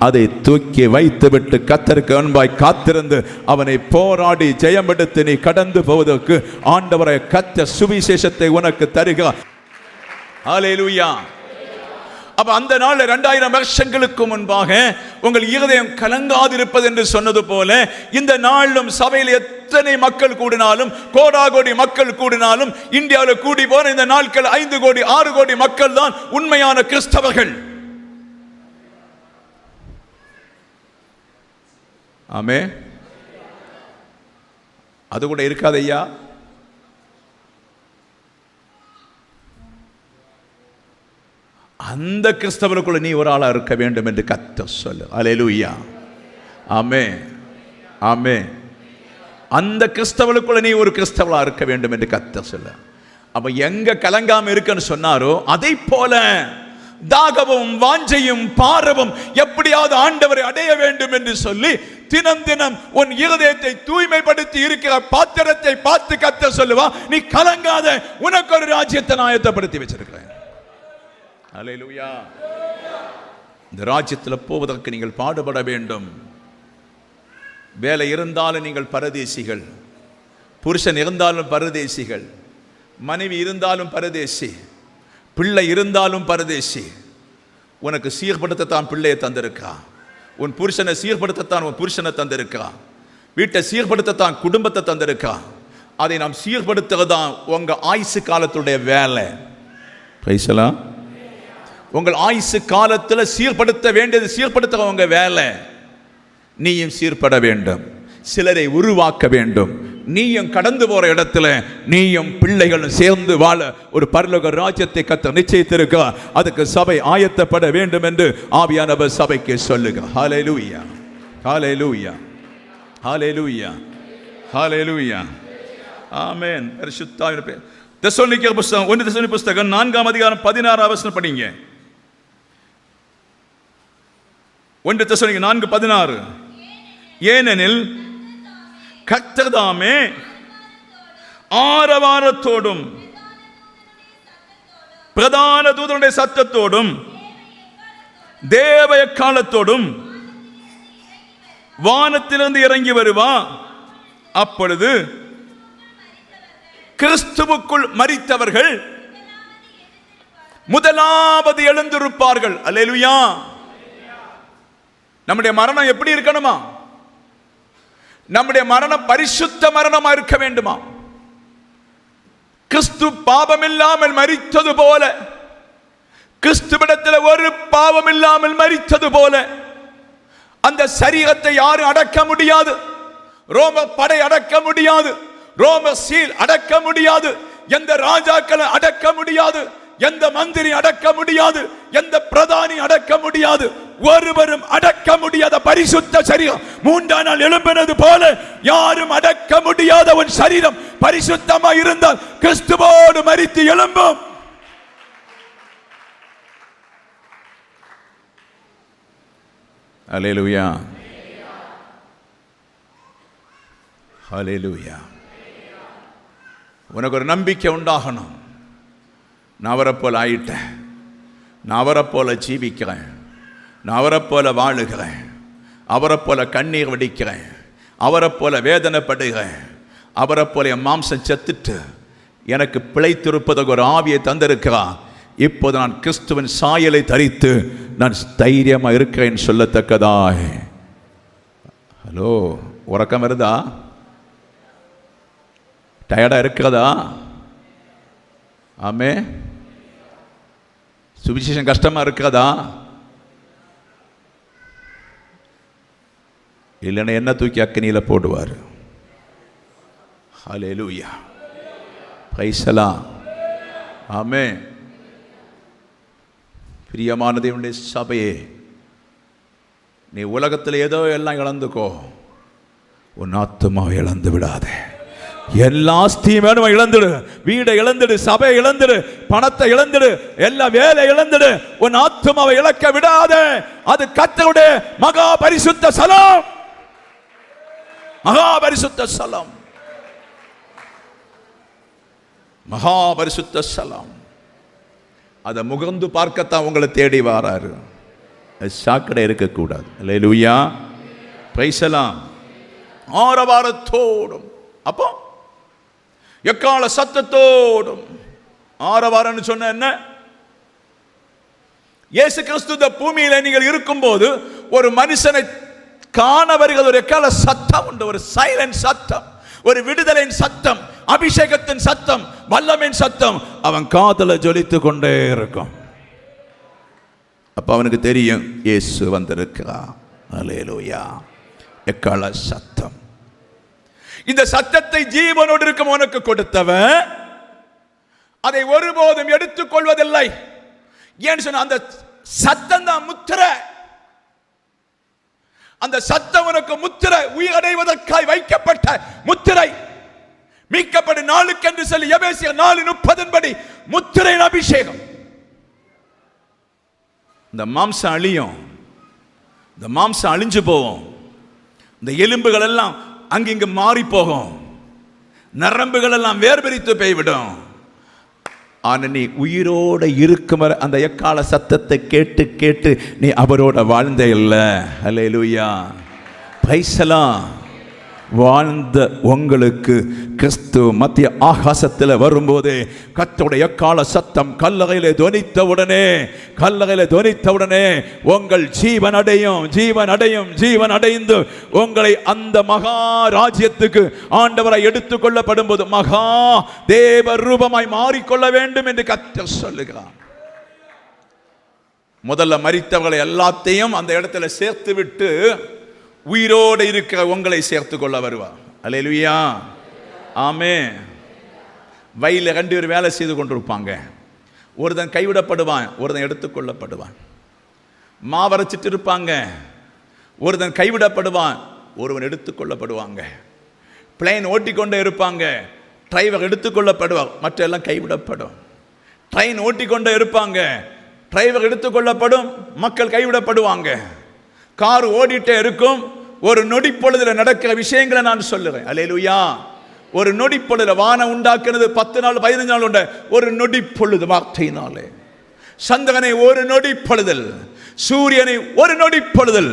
S1: அதை தூக்கி வைத்துவிட்டு கர்த்தருக்கு அன்பாய் காத்திருந்து அவனை போராடி ஜெயம் எடுத்து நீ கடந்து போவதற்கு ஆண்டவரை கர்த்தர் சுவிசேஷத்தை உனக்கு தருகிறார். ஹல்லேலூயா. அப்ப அந்த நாள் 2000 வருஷங்களுக்கு முன்பாக உங்கள் இருதயம் கலங்காதிருப்பது என்று சொன்னது போல இந்த நாளிலும் சபையில் எத்தனை மக்கள் கூடினாலும், கோடாகோடி மக்கள் கூடினாலும், இந்தியாவில் கூடி போன இந்த நாட்கள் 5 கோடி 6 கோடி மக்கள் தான் உண்மையான கிறிஸ்தவர்கள். ஆமே. அது கூட இருக்காது ஐயா. அந்த கிறிஸ்தவனுக்குள்ள நீ ஒரு ஆளா இருக்க வேண்டும் என்று கர்த்தர் சொல்லு. அல்லேலூயா. ஆமே, ஆமே. அந்த கிறிஸ்தவனுக்குள்ள நீ ஒரு கிறிஸ்தவளா இருக்க வேண்டும் என்று கர்த்தர் சொல்லு. அப்ப எங்க கலங்காம இருக்குன்னு சொன்னாரோ அதை போல தாகமும் வாஞ்சையும் பாரவும் எப்படியாவது ஆண்டவரை அடைய வேண்டும் என்று சொல்லி தினம் தினம் உன் இருதயத்தை தூய்மைப்படுத்தி இருக்கிற பாத்திரத்தை பார்த்து கர்த்தர் சொல்லுவா, நீ கலங்காத, உனக்கு ஒரு ராஜ்யத்தை ஆயத்தப்படுத்தி வச்சிருக்கிறேன். அல்லேலூயா. இந்த ராஜ்யத்தில் போவதற்கு நீங்கள் பாடுபட வேண்டும். வேலை இருந்தாலும் நீங்கள் பரதேசிகள், புருஷன் இருந்தாலும் பரதேசிகள், மனைவி இருந்தாலும் பரதேசி, பிள்ளை இருந்தாலும் பரதேசி. உனக்கு சீர்படுத்தத்தான் பிள்ளையை தந்திருக்கா, உன் புருஷனை சீர்படுத்தத்தான் உன் புருஷனை தந்திருக்கா, வீட்டை சீர்படுத்தத்தான் குடும்பத்தை தந்திருக்கா. அதை நாம் சீர்படுத்துறதுதான் உங்க ஆயுசு காலத்துடைய வேலை. பேசலாம். உங்கள் ஆயுசு காலத்தில் சீர்படுத்த வேண்டியது சீர்படுத்த உங்க வேலை. நீயும் சீர்பட வேண்டும், சிலரை உருவாக்க வேண்டும். நீயும் கடந்து போற இடத்துல நீயும் பிள்ளைகளும் சேர்ந்து வாழ ஒரு பரலோக ராஜ்யத்தை கர்த்தர் நிச்சயித்திருக்க. அதுக்கு சபை ஆயத்தப்பட வேண்டும் என்று ஆவியானவர் சபைக்கு சொல்லுங்க. ஹல்லேலூயா, ஹல்லேலூயா, ஹல்லேலூயா, ஹல்லேலூயா. ஆமென். பரிசுத்த தெசலோனிக்கேயர் புத்தகம் 1 தெசலோனிக்கேயர் புத்தகம் 4 அதிகாரம் 16 வசனம் படிங்க. 1 தெசலோனிக்கேயர் 4:16. ஏனெனில் கர்த்தர் தாமே ஆரவாரத்தோடும் பிரதான தூதனுடைய சத்தத்தோடும் தேவ எக்காலத்தோடும் வானத்திலிருந்து இறங்கி வருவா. அப்பொழுது கிறிஸ்துவுக்குள் மரித்தவர்கள் முதலாவது எழுந்திருப்பார்கள். அல்லேலூயா. நம்முடைய மரணம் எப்படி இருக்கணுமா? நம்முடைய மரணம் பரிசுத்த மரணமா இருக்க வேண்டுமா? கிறிஸ்து பாவம் இல்லாமல் மரித்தது போல, கிறிஸ்துவிடத்தில் ஒரு பாவம் இல்லாமல் மரித்தது போல அந்த சரீரத்தை யாரும் அடக்க முடியாது. ரோம படை அடக்க முடியாது, ரோம சீல் அடக்க முடியாது, எந்த ராஜாக்களை அடக்க முடியாது, எந்த மந்திரி அடக்க முடியாது, எந்த பிரதானி அடக்க முடியாது, ஒருவரும் அடக்க முடியாத பரிசுத்த சரீரம் 3ஆம் நாள் எழும்பினது போல யாரும் அடக்க முடியாத உன் சரீரம் பரிசுத்தமாக இருந்தால் கிறிஸ்துவோடு மரித்து எழும்பும். அல்லேலூயா, அல்லேலூயா. உனக்கு ஒரு நம்பிக்கை உண்டாகணும். நான் அவரை போல ஆயிட்டேன், நான் அவரை போல ஜீவிக்கிறேன், நான் அவரை போல வாழுகிறேன், அவரை போல கண்ணீர் வடிக்கிறேன், அவரை போல வேதனைப்படுகிறேன், அவரை போல என் மாம்சம் செத்துட்டு எனக்கு பிழைத்திருப்பதற்கு ஒரு ஆவியை தந்திருக்கிறான். இப்போது நான் கிறிஸ்துவின் சாயலை தரித்து நான் தைரியமாக இருக்கிறேன் சொல்லத்தக்கதாய். ஹலோ, உறக்கம் வருதா? டயர்டா இருக்கிறதா? ஆமே. சுவிசேஷம் கஷ்டமா இருக்கிறதா? இல்லைன்னா என்ன தூக்கி அக்கினியில போடுவார். ஹல்லேலூயா, பிரைஸ் தி லார்ட். ஆமே. பிரியமான தேவனுடைய சபையே, நீ உலகத்தில் ஏதோ எல்லாம் இழந்துக்கோ, உன் ஆத்துமாவை இழந்து விடாதே. எல்லா ஸ்தீமேனும் இழந்துடு, வீடை இழந்துடு, சபை இழந்துடு, பணத்தை இழந்துடு, எல்லா வேலை இழந்துடு, உன் ஆத்துமாவை இழக்க விடாதே. அது கர்த்தருடைய மகா பரிசுத்த ஸ்தலம், மகா பரிசுத்த ஸ்தலம், மகா பரிசுத்த ஸ்தலம். அதை முகர்ந்து பார்க்கத்தான் உங்களை தேடி வாராரு. சாக்கடை இருக்கக்கூடாது. அல்லேலூயா, பிரைஸ் தி லார்ட். ஆரவாரத்தோடும், அப்போ எக்கால சத்தத்தோடும். ஆரவாரம்னு சொன்ன என்ன? இயேசு கிறிஸ்து இந்த பூமியில நீங்கள் இருக்கும்போது ஒரு மனுஷனை காண வருகிறது ஒரு எக்கால சத்தம் உண்டு, ஒரு சைலண்ட் சத்தம், ஒரு விடுதலையின் சத்தம், அபிஷேகத்தின் சத்தம், வல்லமையின் சத்தம் அவன் காதல ஜொலித்து கொண்டே இருக்கும். அப்ப அவனுக்கு தெரியும் இயேசு வந்திருக்கிறார். அல்லேலூயா, எக்கால சத்தம். இந்த சத்தத்தை ஜீவனோடு இருக்கும் உனக்கு கொடுத்தவன் அதை ஒருபோதும் எடுத்துக் கொள்வதில்லை. ஏன்னு சொன்ன அந்த சத்தம் தான் முத்திரை. அந்த சத்தம் உனக்கு முத்திரை, உயிரடைவதற்காய் வைக்கப்பட்ட முத்திரை. மீட்கப்படும் நாளுக்கென்று சொல்லி எபேசியர் 4:30 படி முத்திரையின் அபிஷேகம். இந்த மாம்சம் அழியும், இந்த மாம்சம் அழிஞ்சு போகும், இந்த எலும்புகள் எல்லாம் அங்கிங்கு மாறி போகும், நரம்புகள் எல்லாம் வேர்பிரித்து போய்விடும். ஆனா நீ உயிரோட இருக்கும் வரை அந்த எக்கால சத்தத்தை கேட்டு கேட்டு நீ அவரோட வாழ்ந்த இல்லை. அல்லேலூயா, பிரைஸ் தி லார்ட். வாழ்ந்த உங்களுக்கு கிறிஸ்து மத்திய ஆகாசத்தில் வரும்போதே கர்த்தருடைய எக்கால சத்தம் கல்லறையிலே துணித்தவுடனே உங்கள் ஜீவன் அடையும், ஜீவன் அடையும், ஜீவன் அடைந்து உங்களை அந்த மகா ராஜ்யத்துக்கு ஆண்டவரை எடுத்துக்கொள்ளப்படும் போது மகா தேவ ரூபமாய் மாறிக்கொள்ள வேண்டும் என்று கர்த்தர் சொல்லுகிறார். முதல்ல மரித்தவர்களை எல்லாத்தையும் அந்த இடத்துல சேர்த்து விட்டு உயிரோடு இருக்கிற உங்களை சேர்த்து கொள்ள வருவார். அல்லேலூயா, ஆமென். வயலில் 2 பேர் வேலை செய்து கொண்டிருப்பாங்க. ஒருத்தன் கைவிடப்படுவான், ஒருத்தன் எடுத்துக்கொள்ளப்படுவான். மாவரைச்சிட்டு இருப்பாங்க, ஒருத்தன் கைவிடப்படுவான், ஒருவன் எடுத்துக்கொள்ளப்படுவாங்க. பிளேன் ஓட்டிக்கொண்டே இருப்பாங்க, டிரைவர் எடுத்துக்கொள்ளப்படுவார், மற்ற எல்லாம் கைவிடப்படும். ட்ரெயின் ஓட்டிக்கொண்டே இருப்பாங்க, டிரைவர் எடுத்துக்கொள்ளப்படும், மக்கள் கைவிடப்படுவாங்க. கார் ஓடிட்டே இருக்கும். ஒரு நொடி பொழுதுல நடக்கிற விஷயங்களை நான் சொல்லுறேன். அல்லேலூயா. ஒரு நொடி பொழுதுல வானம் உண்டாக்குறது 10 நாள் 15 நாள் உண்ட ஒரு நொடி பொழுது வார்த்தையினாலே. சந்திரனை ஒரு நொடி பொழுதல், சூரியனை ஒரு நொடி பொழுதல்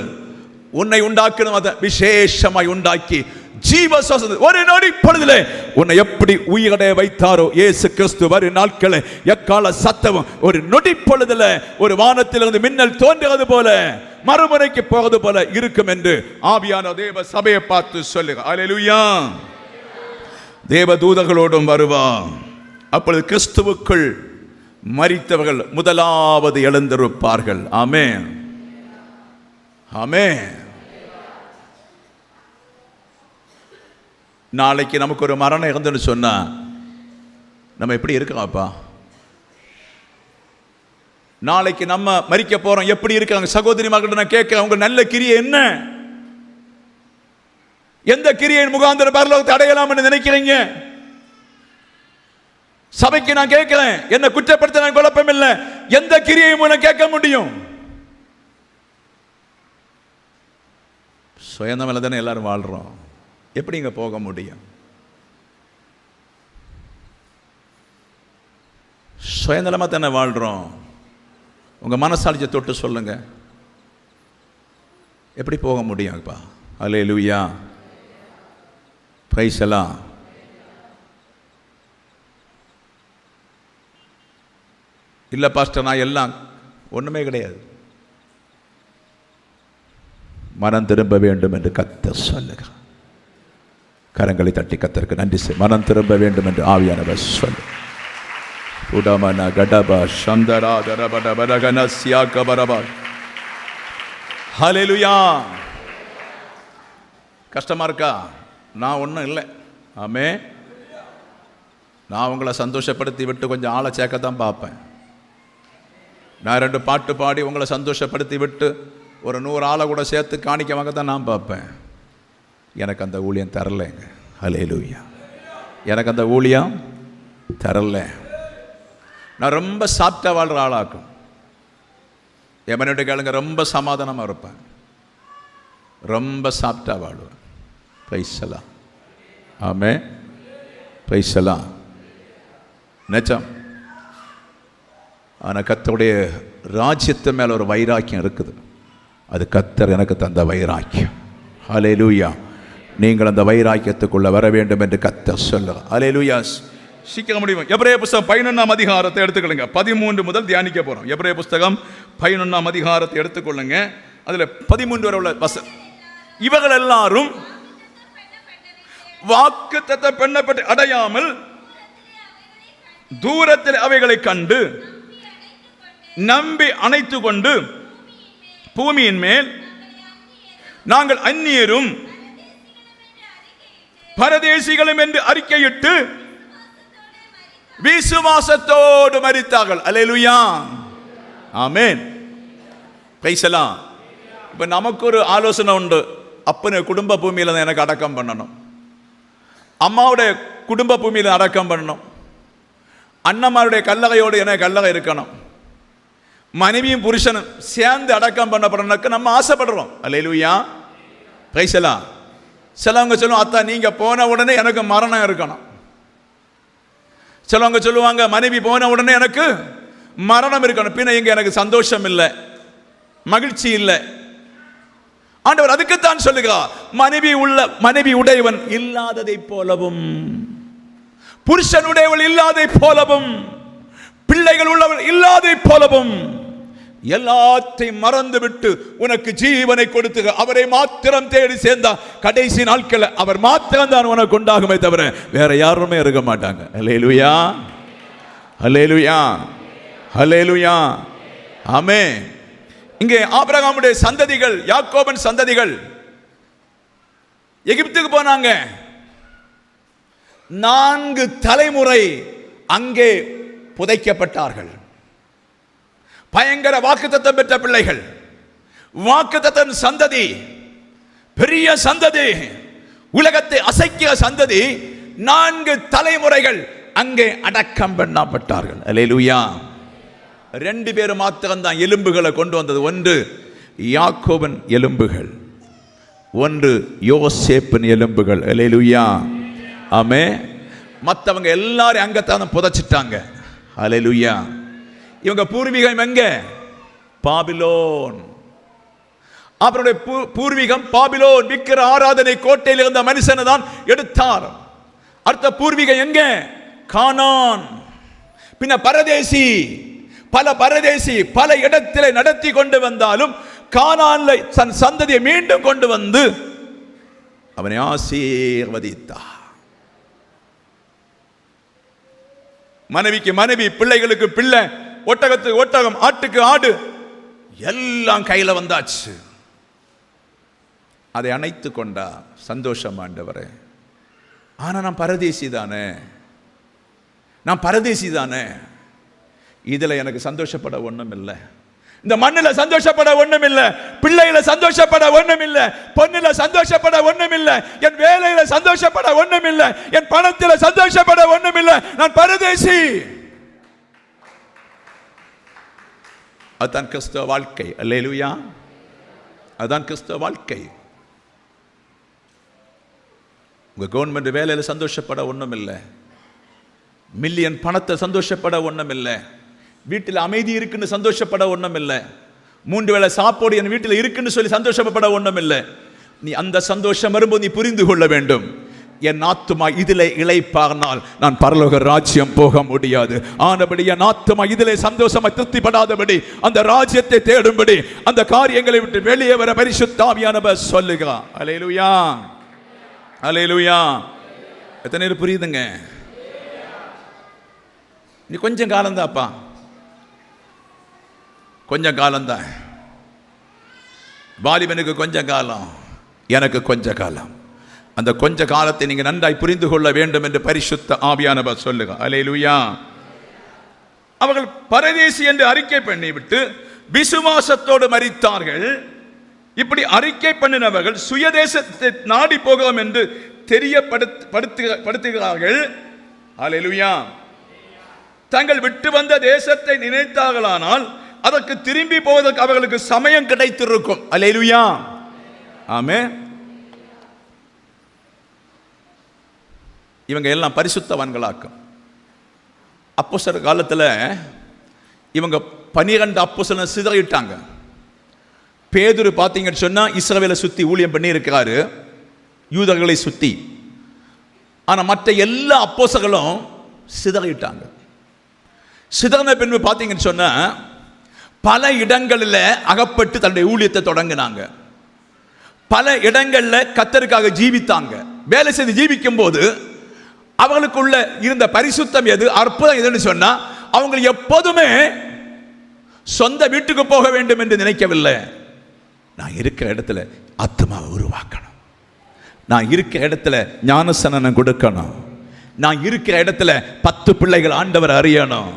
S1: உன்னை உண்டாக்கணும். அதை விசேஷமாய் உண்டாக்கி ஜீவ ஒரு நொடி பொழுதிலே உன்னை எப்படி உயிரடைய வைத்தாரோ இயேசு கிறிஸ்து வரும் நாட்களை எக்கால சத்தமும் ஒரு நொடி பொழுதுல ஒரு வானத்திலிருந்து மின்னல் தோன்றுவது போல மறுமுறைக்கு போவது போல இருக்கும் என்று ஆவியான தேவ சபையை பார்த்து சொல்லுங்க. அல்லேலூயா. தேவ தூதர்களோடும் வருவான். அப்பொழுது கிறிஸ்துவுக்குள் மரித்தவர்கள் முதலாவது எழுந்திருப்பார்கள். ஆமென், ஆமென். நாளைக்கு நமக்கு ஒரு மரணம் இருந்துன்னு சொன்னா நம்ம எப்படி இருக்கோம்ப்பா? நாளைக்கு நம்ம மரிக்க போறோம், எப்படி இருக்காங்க? சகோதரி மகள்கிட்ட நான் கேட்கிறேன், உங்க நல்ல கிரியை என்ன? எந்த கிரியின் முகாந்திர பரலோகத்தை அடையலாம் என்று நினைக்கிறீங்க? சபைக்கு நான் கேட்கிறேன், என்ன குற்றப்படுத்த நான் குழப்பம் இல்லை. எந்த கிரியை மூலம் கேட்க முடியும்? சுயநலம் தானே எல்லாரும் வாழ்றோம். எப்படி இங்க போக முடியும்? சுயநலமா தானே வாழ்றோம். உங்க மனசாட்சியை தொட்டு சொல்லுங்க, எப்படி போக முடியும்ப்பா? அல்லேலூயா. பிரைஸ் எல்லாம். இல்லை பாஸ்டர், நான் எல்லாம் ஒன்றுமே கிடையாது. மனம் திரும்ப வேண்டும் என்று கர்த்தர் சொல்லுகிறார். கரங்களை தட்டி கர்த்தருக்கு நன்றி செய். மனம் திரும்ப வேண்டும் என்று ஆவியானவர் சொல்லு. உடமன கடபா சந்தரா தரபட பரகன சியாக்க பரபா. ஹல்லேலூயா. கஷ்டமா இருக்கா? நான் ஒன்றும் இல்லை. ஆமே. நான் உங்களை சந்தோஷப்படுத்தி விட்டு கொஞ்சம் ஆளை சேர்க்கத்தான் பார்ப்பேன். நான் 2 பாட்டு பாடி உங்களை சந்தோஷப்படுத்தி விட்டு ஒரு 100 ஆளை கூட சேர்த்து காணிக்க வாங்க தான் நான் பார்ப்பேன். எனக்கு அந்த ஊழியம் தரலைங்க. ஹல்லேலூயா. எனக்கு அந்த ஊழியம் தரல. நான் ரொம்ப சாப்பிட்ட வாழ்கிற ஆளாக்கும். எமனுடைய கேளுங்க, ரொம்ப சமாதானமாக இருப்பேன், ரொம்ப சாப்பிட்டா வாழ்வேன். பிரைஸ் ஆமே. பிரைஸ் நிஜம். ஆனால் கர்த்தருடைய ராஜ்யத்து மேலே ஒரு வைராக்கியம் இருக்குது. அது கர்த்தர் எனக்கு தந்த வைராக்கியம். ஹல்லேலூயா. நீங்கள் அந்த வைராக்கியத்துக்குள்ள வர வேண்டும் என்று கர்த்தர் சொல்லுங்க. ஹல்லேலூயா. சீக்கிரம் முடியும். எபிரேய புஸ்தகம் 11ஆம் அதிகாரத்தை எடுத்துக்கொள்ளுங்க. 13 முதல் தியானிக்க போறோம். எபிரேய புஸ்தகம் 11ஆம் அதிகாரத்தை எடுத்துக்கொள்ளுங்க. அதுல 13 வரை உள்ள வசனம். இவர்கள் எல்லாரும் வாக்குத்தத்தம் பண்ணப்பட்டு அடையாமல் தூரத்தில் அவைகளை கண்டு நம்பி அணைத்து கொண்டு பூமியின் மேல் நாங்கள் அந்நியரும் பரதேசிகளும் என்று அறிக்கையிட்டு விசுவாசத்தோடு மரித்தார்கள். அல்லேலூயா. ஆமென். பிரைஸ் எல்லாம். இப்ப நமக்கு ஒரு ஆலோசனை உண்டு. அப்பனை குடும்ப பூமியில தான் எனக்கு அடக்கம் பண்ணணும், அம்மாவுடைய குடும்ப பூமியில அடக்கம் பண்ணணும், அண்ணமாருடைய கல்லறையோடு எனக்கு கல்லறை இருக்கணும், மனைவியும் புருஷனும் சேர்ந்து அடக்கம் பண்ணப்படணும்னு நம்ம ஆசைப்படுறோம். அல்லேலூயா. பிரைஸ் எல்லாம். சிலவங்க சொல்லுவோம், அத்தா நீங்க போன உடனே எனக்கு மரணம் இருக்கணும். சிலவங்க சொல்லுவாங்க, மனைவி போன உடனே எனக்கு மரணம் இருக்கணும். பின்ன இங்க எனக்கு சந்தோஷம் இல்லை, மகிழ்ச்சி இல்லை. ஆண்டவர் அதுக்குத்தான் சொல்லுகிறார், மனைவி உடையவன் இல்லாததை போலவும், புருஷனுடையவள் இல்லாதை போலவும், பிள்ளைகள் உள்ளவள் இல்லாதை போலவும் எல்லாத்தையும் மறந்து விட்டு உனக்கு ஜீவனை கொடுத்து அவரை மாத்திரம் தேடி சேர்ந்தா கடைசி நாட்கள் அவர் மாத்திரம் தான் உனக்கு உண்டாகுமே தவிர வேற யாருமே இருக்க மாட்டாங்க. அல்லேலூயா. அல்லேலூயா. அல்லேலூயா. ஆமென். இங்கே ஆபிரகாமுடைய சந்ததிகள், யாக்கோபின் சந்ததிகள் எகிப்துக்கு போனாங்க. 4 தலைமுறை அங்கே புதைக்கப்பட்டார்கள். பயங்கர வாக்குத்தத்தம் பெற்ற பிள்ளைகள், வாக்குத்தத்தன் சந்ததி, பெரிய சந்ததி, உலகத்தை அசைக்கிற சந்ததி. 4 தலைமுறைகள் அங்கே அடக்கம் பண்ணப்பட்டார்கள். அல்லேலூயா. 2 பேர் மாத்திரம் தான் எலும்புகளை கொண்டு வந்தது. ஒன்று யாக்கோபின் எலும்புகள், ஒன்று யோசேப்பின் எலும்புகள். அல்லேலூயா, ஆமே. மற்றவங்க எல்லாரும் அங்கத்தான் புதைச்சிட்டாங்க. அல்லேலூயா. இவங்க பூர்வீகம் எங்க? பாபிலோன். அவருடைய பூர்வீகம் பாபிலோன். விக்கிர ஆராதனை கோட்டையில் இருந்த மனுஷனை தான் எடுத்தார். அடுத்த பூர்வீகம் எங்க? கானான். பின்ன பரதேசி. பரதேசி பல இடத்திலே நடத்தி கொண்டு வந்தாலும் கானான்ல தன் சந்ததியை மீண்டும் கொண்டு வந்து அவனை ஆசீர்வதித்தார். மனைவிக்கு மனைவி, பிள்ளைகளுக்கு பிள்ளை, ஒட்டகத்துக்கு ஒட்டகம், ஆட்டுக்கு ஆடு, எல்லாம் கையில வந்தாச்சு. அதை அணைத்து கொண்டா. சந்தோஷம் ஆண்டவரே. ஆனா நான் பரதேசி தானே, நான் பரதேசி தானே. இதுல எனக்கு சந்தோஷப்பட ஒண்ணும் இல்லை. இந்த மண்ணில் சந்தோஷப்பட ஒண்ணும் இல்லை. பிள்ளையில சந்தோஷப்பட ஒண்ணும் இல்லை. பொண்ணுல சந்தோஷப்பட ஒண்ணும் இல்லை. என் வேலையில சந்தோஷப்பட ஒண்ணும் இல்லை. என் பணத்தில சந்தோஷப்பட ஒண்ணும் இல்லை. நான் பரதேசி. அதான் கிறிஸ்தவ வாழ்க்கை. அல்லேலூயா, அதான் கிறிஸ்தவ வாழ்க்கை. உங்க கவர்மெண்ட் வேலையில சந்தோஷப்பட ஒண்ணும் இல்லை. மில்லியன் பணத்தை சந்தோஷப்பட ஒண்ணும் இல்லை. வீட்டில் அமைதி இருக்குன்னு சந்தோஷப்பட ஒண்ணும் இல்லை. 3 வேளை சாப்பாடு என் வீட்டில் இருக்குன்னு சொல்லி சந்தோஷப்பட ஒண்ணும் இல்லை. நீ அந்த சந்தோஷம் வரும்போது நீ புரிந்து கொள்ள வேண்டும், என் ஆத்துமா இதிலே இளைப்பார்னால் நான் பரலோக ராஜ்யம் போக முடியாது. ஆனபடி என் ஆத்துமா இதிலே சந்தோஷமா திருப்திப்படாதபடி அந்த ராஜ்யத்தை தேடும்படி அந்த காரியங்களை விட்டு வெளியே வர பரிசுத்த ஆவியானவர் சொல்லுகிறார். அல்லேலூயா, அல்லேலூயா. எத்தனை பேர் புரியுதுங்க? நீ கொஞ்சம் காலந்தாப்பா, கொஞ்சம் காலம்தான். வாலிபனுக்கு கொஞ்சம் காலம், எனக்கு கொஞ்ச காலம். அந்த கொஞ்ச காலத்தை நீங்க நன்றாய் புரிந்து கொள்ள வேண்டும் என்று பரிசுத்த ஆவியானவர் சொல்லுங்க. அல்லேலூயா. அவர்கள் பரதேசி என்று அறிக்கை பண்ணிவிட்டு விசுவாசத்தோடு மரித்தார்கள். இப்படி அறிக்கை பண்ணினவர்கள் சுயதேசத்தை நாடி போகலாம் என்று தெரியப்படுத்துகிறார்கள். அல்லேலூயா. தங்கள் விட்டு வந்த தேசத்தை நினைத்தார்களானால் அதற்கு திரும்பி போவதற்கு அவர்களுக்கு சமயம் கிடைத்திருக்கும். அல்லேலூயா, ஆமென். இவங்க எல்லாம் பரிசுத்தவான்களாக்கும். அப்போஸ்தலர் காலத்தில் இவங்க 12 அப்போஸ்தலரை சிதறிட்டாங்க. பேதுரு பார்த்தீங்கன்னு சொன்னா இஸ்ரவேலை சுத்தி ஊழியம் பண்ணி இருக்கிறாரு, யூதர்களை சுத்தி. ஆனா மற்ற எல்லா அப்போஸ்தலர்களும் சிதறிட்டாங்க. சிதறின பின்பு பார்த்தீங்கன்னு சொன்னா பல இடங்களில் அகப்பட்டு தன்னுடைய ஊழியத்தை தொடங்கினாங்க. பல இடங்களில் கர்த்தருக்காக ஜீவித்தாங்க. வேலை செய்து ஜீவிக்கும் போது அவர்களுக்குள்ள இருந்த பரிசுத்தம் எது, அற்புதம் எதுன்னு சொன்னா, அவங்க எப்போதுமே சொந்த வீட்டுக்கு போக வேண்டும் என்று நினைக்கவில்லை. நான் இருக்கிற இடத்துல ஆத்துமாவை உருவாக்கணும், நான் இருக்கிற இடத்துல ஞானஸ்நானம் கொடுக்கணும், நான் இருக்கிற இடத்துல 10 பிள்ளைகள் ஆண்டவர் அறியணும்,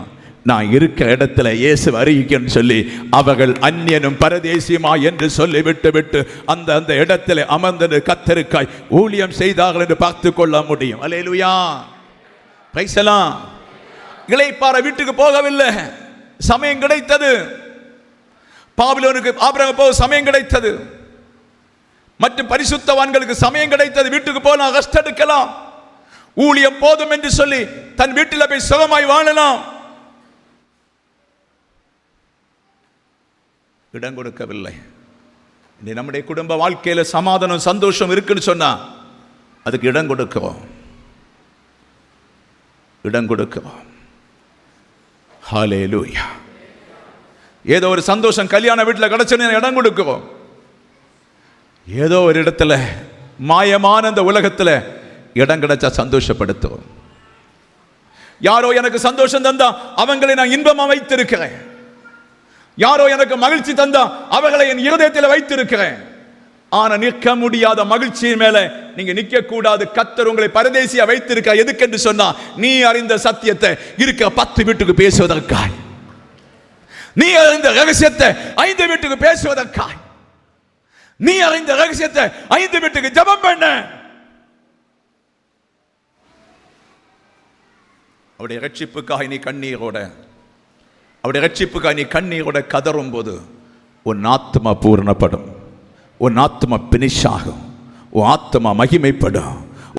S1: நான் இருக்கிற இடத்துல இயேசு அறிவிக்கணும்னு சொல்லி அவர்கள் அந்நியனும் பரதேசியுமா என்று சொல்லி விட்டு அந்த அந்த இடத்துல அமர்ந்து கர்த்தருக்காய் ஊழியம் செய்தார்கள் என்று பார்த்து கொள்ள முடியும். அல்லேலூயா, பிரைஸ் தி லார்ட். இளைப்பாற வீட்டுக்கு போகவில்லை, சமயம் கிடைத்தது. பாபிலோனுக்கு ஆபிரகாம் போக சமயம் கிடைத்தது. மற்றும் பரிசுத்தவான்களுக்கு சமயம் கிடைத்தது. வீட்டுக்கு போகலாம், ரெஸ்ட் எடுக்கலாம், ஊழியம் போதும் என்று சொல்லி தன் வீட்டில் போய் சுகமாய் வாழலாம். இடம் கொடுக்கவில்லை. நம்முடைய குடும்ப வாழ்க்கையில சமாதானம் சந்தோஷம் இருக்குன்னு சொன்னா அதுக்கு இடம் கொடுக்கிறோம், இடம் கொடுக்கிறோம். ஹல்லேலூயா. ஏதோ ஒரு சந்தோஷம் கல்யாண வீட்டில் கிடைச்சுன்னு இடம் கொடுக்கிறோம். ஏதோ ஒரு இடத்துல மாயமான இந்த உலகத்துல இடம் கிடைச்சா சந்தோஷப்படுத்துவோம். யாரோ எனக்கு சந்தோஷம் தந்தா அவங்களை நான் இன்பமா வைத்திருக்கிறேன், யாரோ எனக்கு மகிழ்ச்சி தந்தா அவர்களை என் இருதயத்தில் வைத்திருக்கிறேன். ஆனா நிற்க முடியாத மகிழ்ச்சியின் மேல நீங்க நிற்க கூடாது. கர்த்தர் உங்களை பரதேசியா வைத்திருக்க எதுக்கு என்று சொன்னா, நீ அறிந்த சத்தியத்தை இருக்க 10 வீட்டுக்கு பேசுவதற்காய், நீ அறிந்த ரகசியத்தை 5 வீட்டுக்கு பேசுவதற்காய், நீ அறிந்த ரகசியத்தை 5 வீட்டுக்கு ஜெபம் பண்ண. அவருடைய ரட்சிப்புக்காக நீ கண்ணீரோட, அவருடைய ரட்சிப்புக்காக நீ கண்ணீரோட கதறும் போது உன் ஆத்மா பூரணப்படும், உன் ஆத்மா பினிஷ் ஆகும், உன் ஆத்மா மகிமைப்படும்.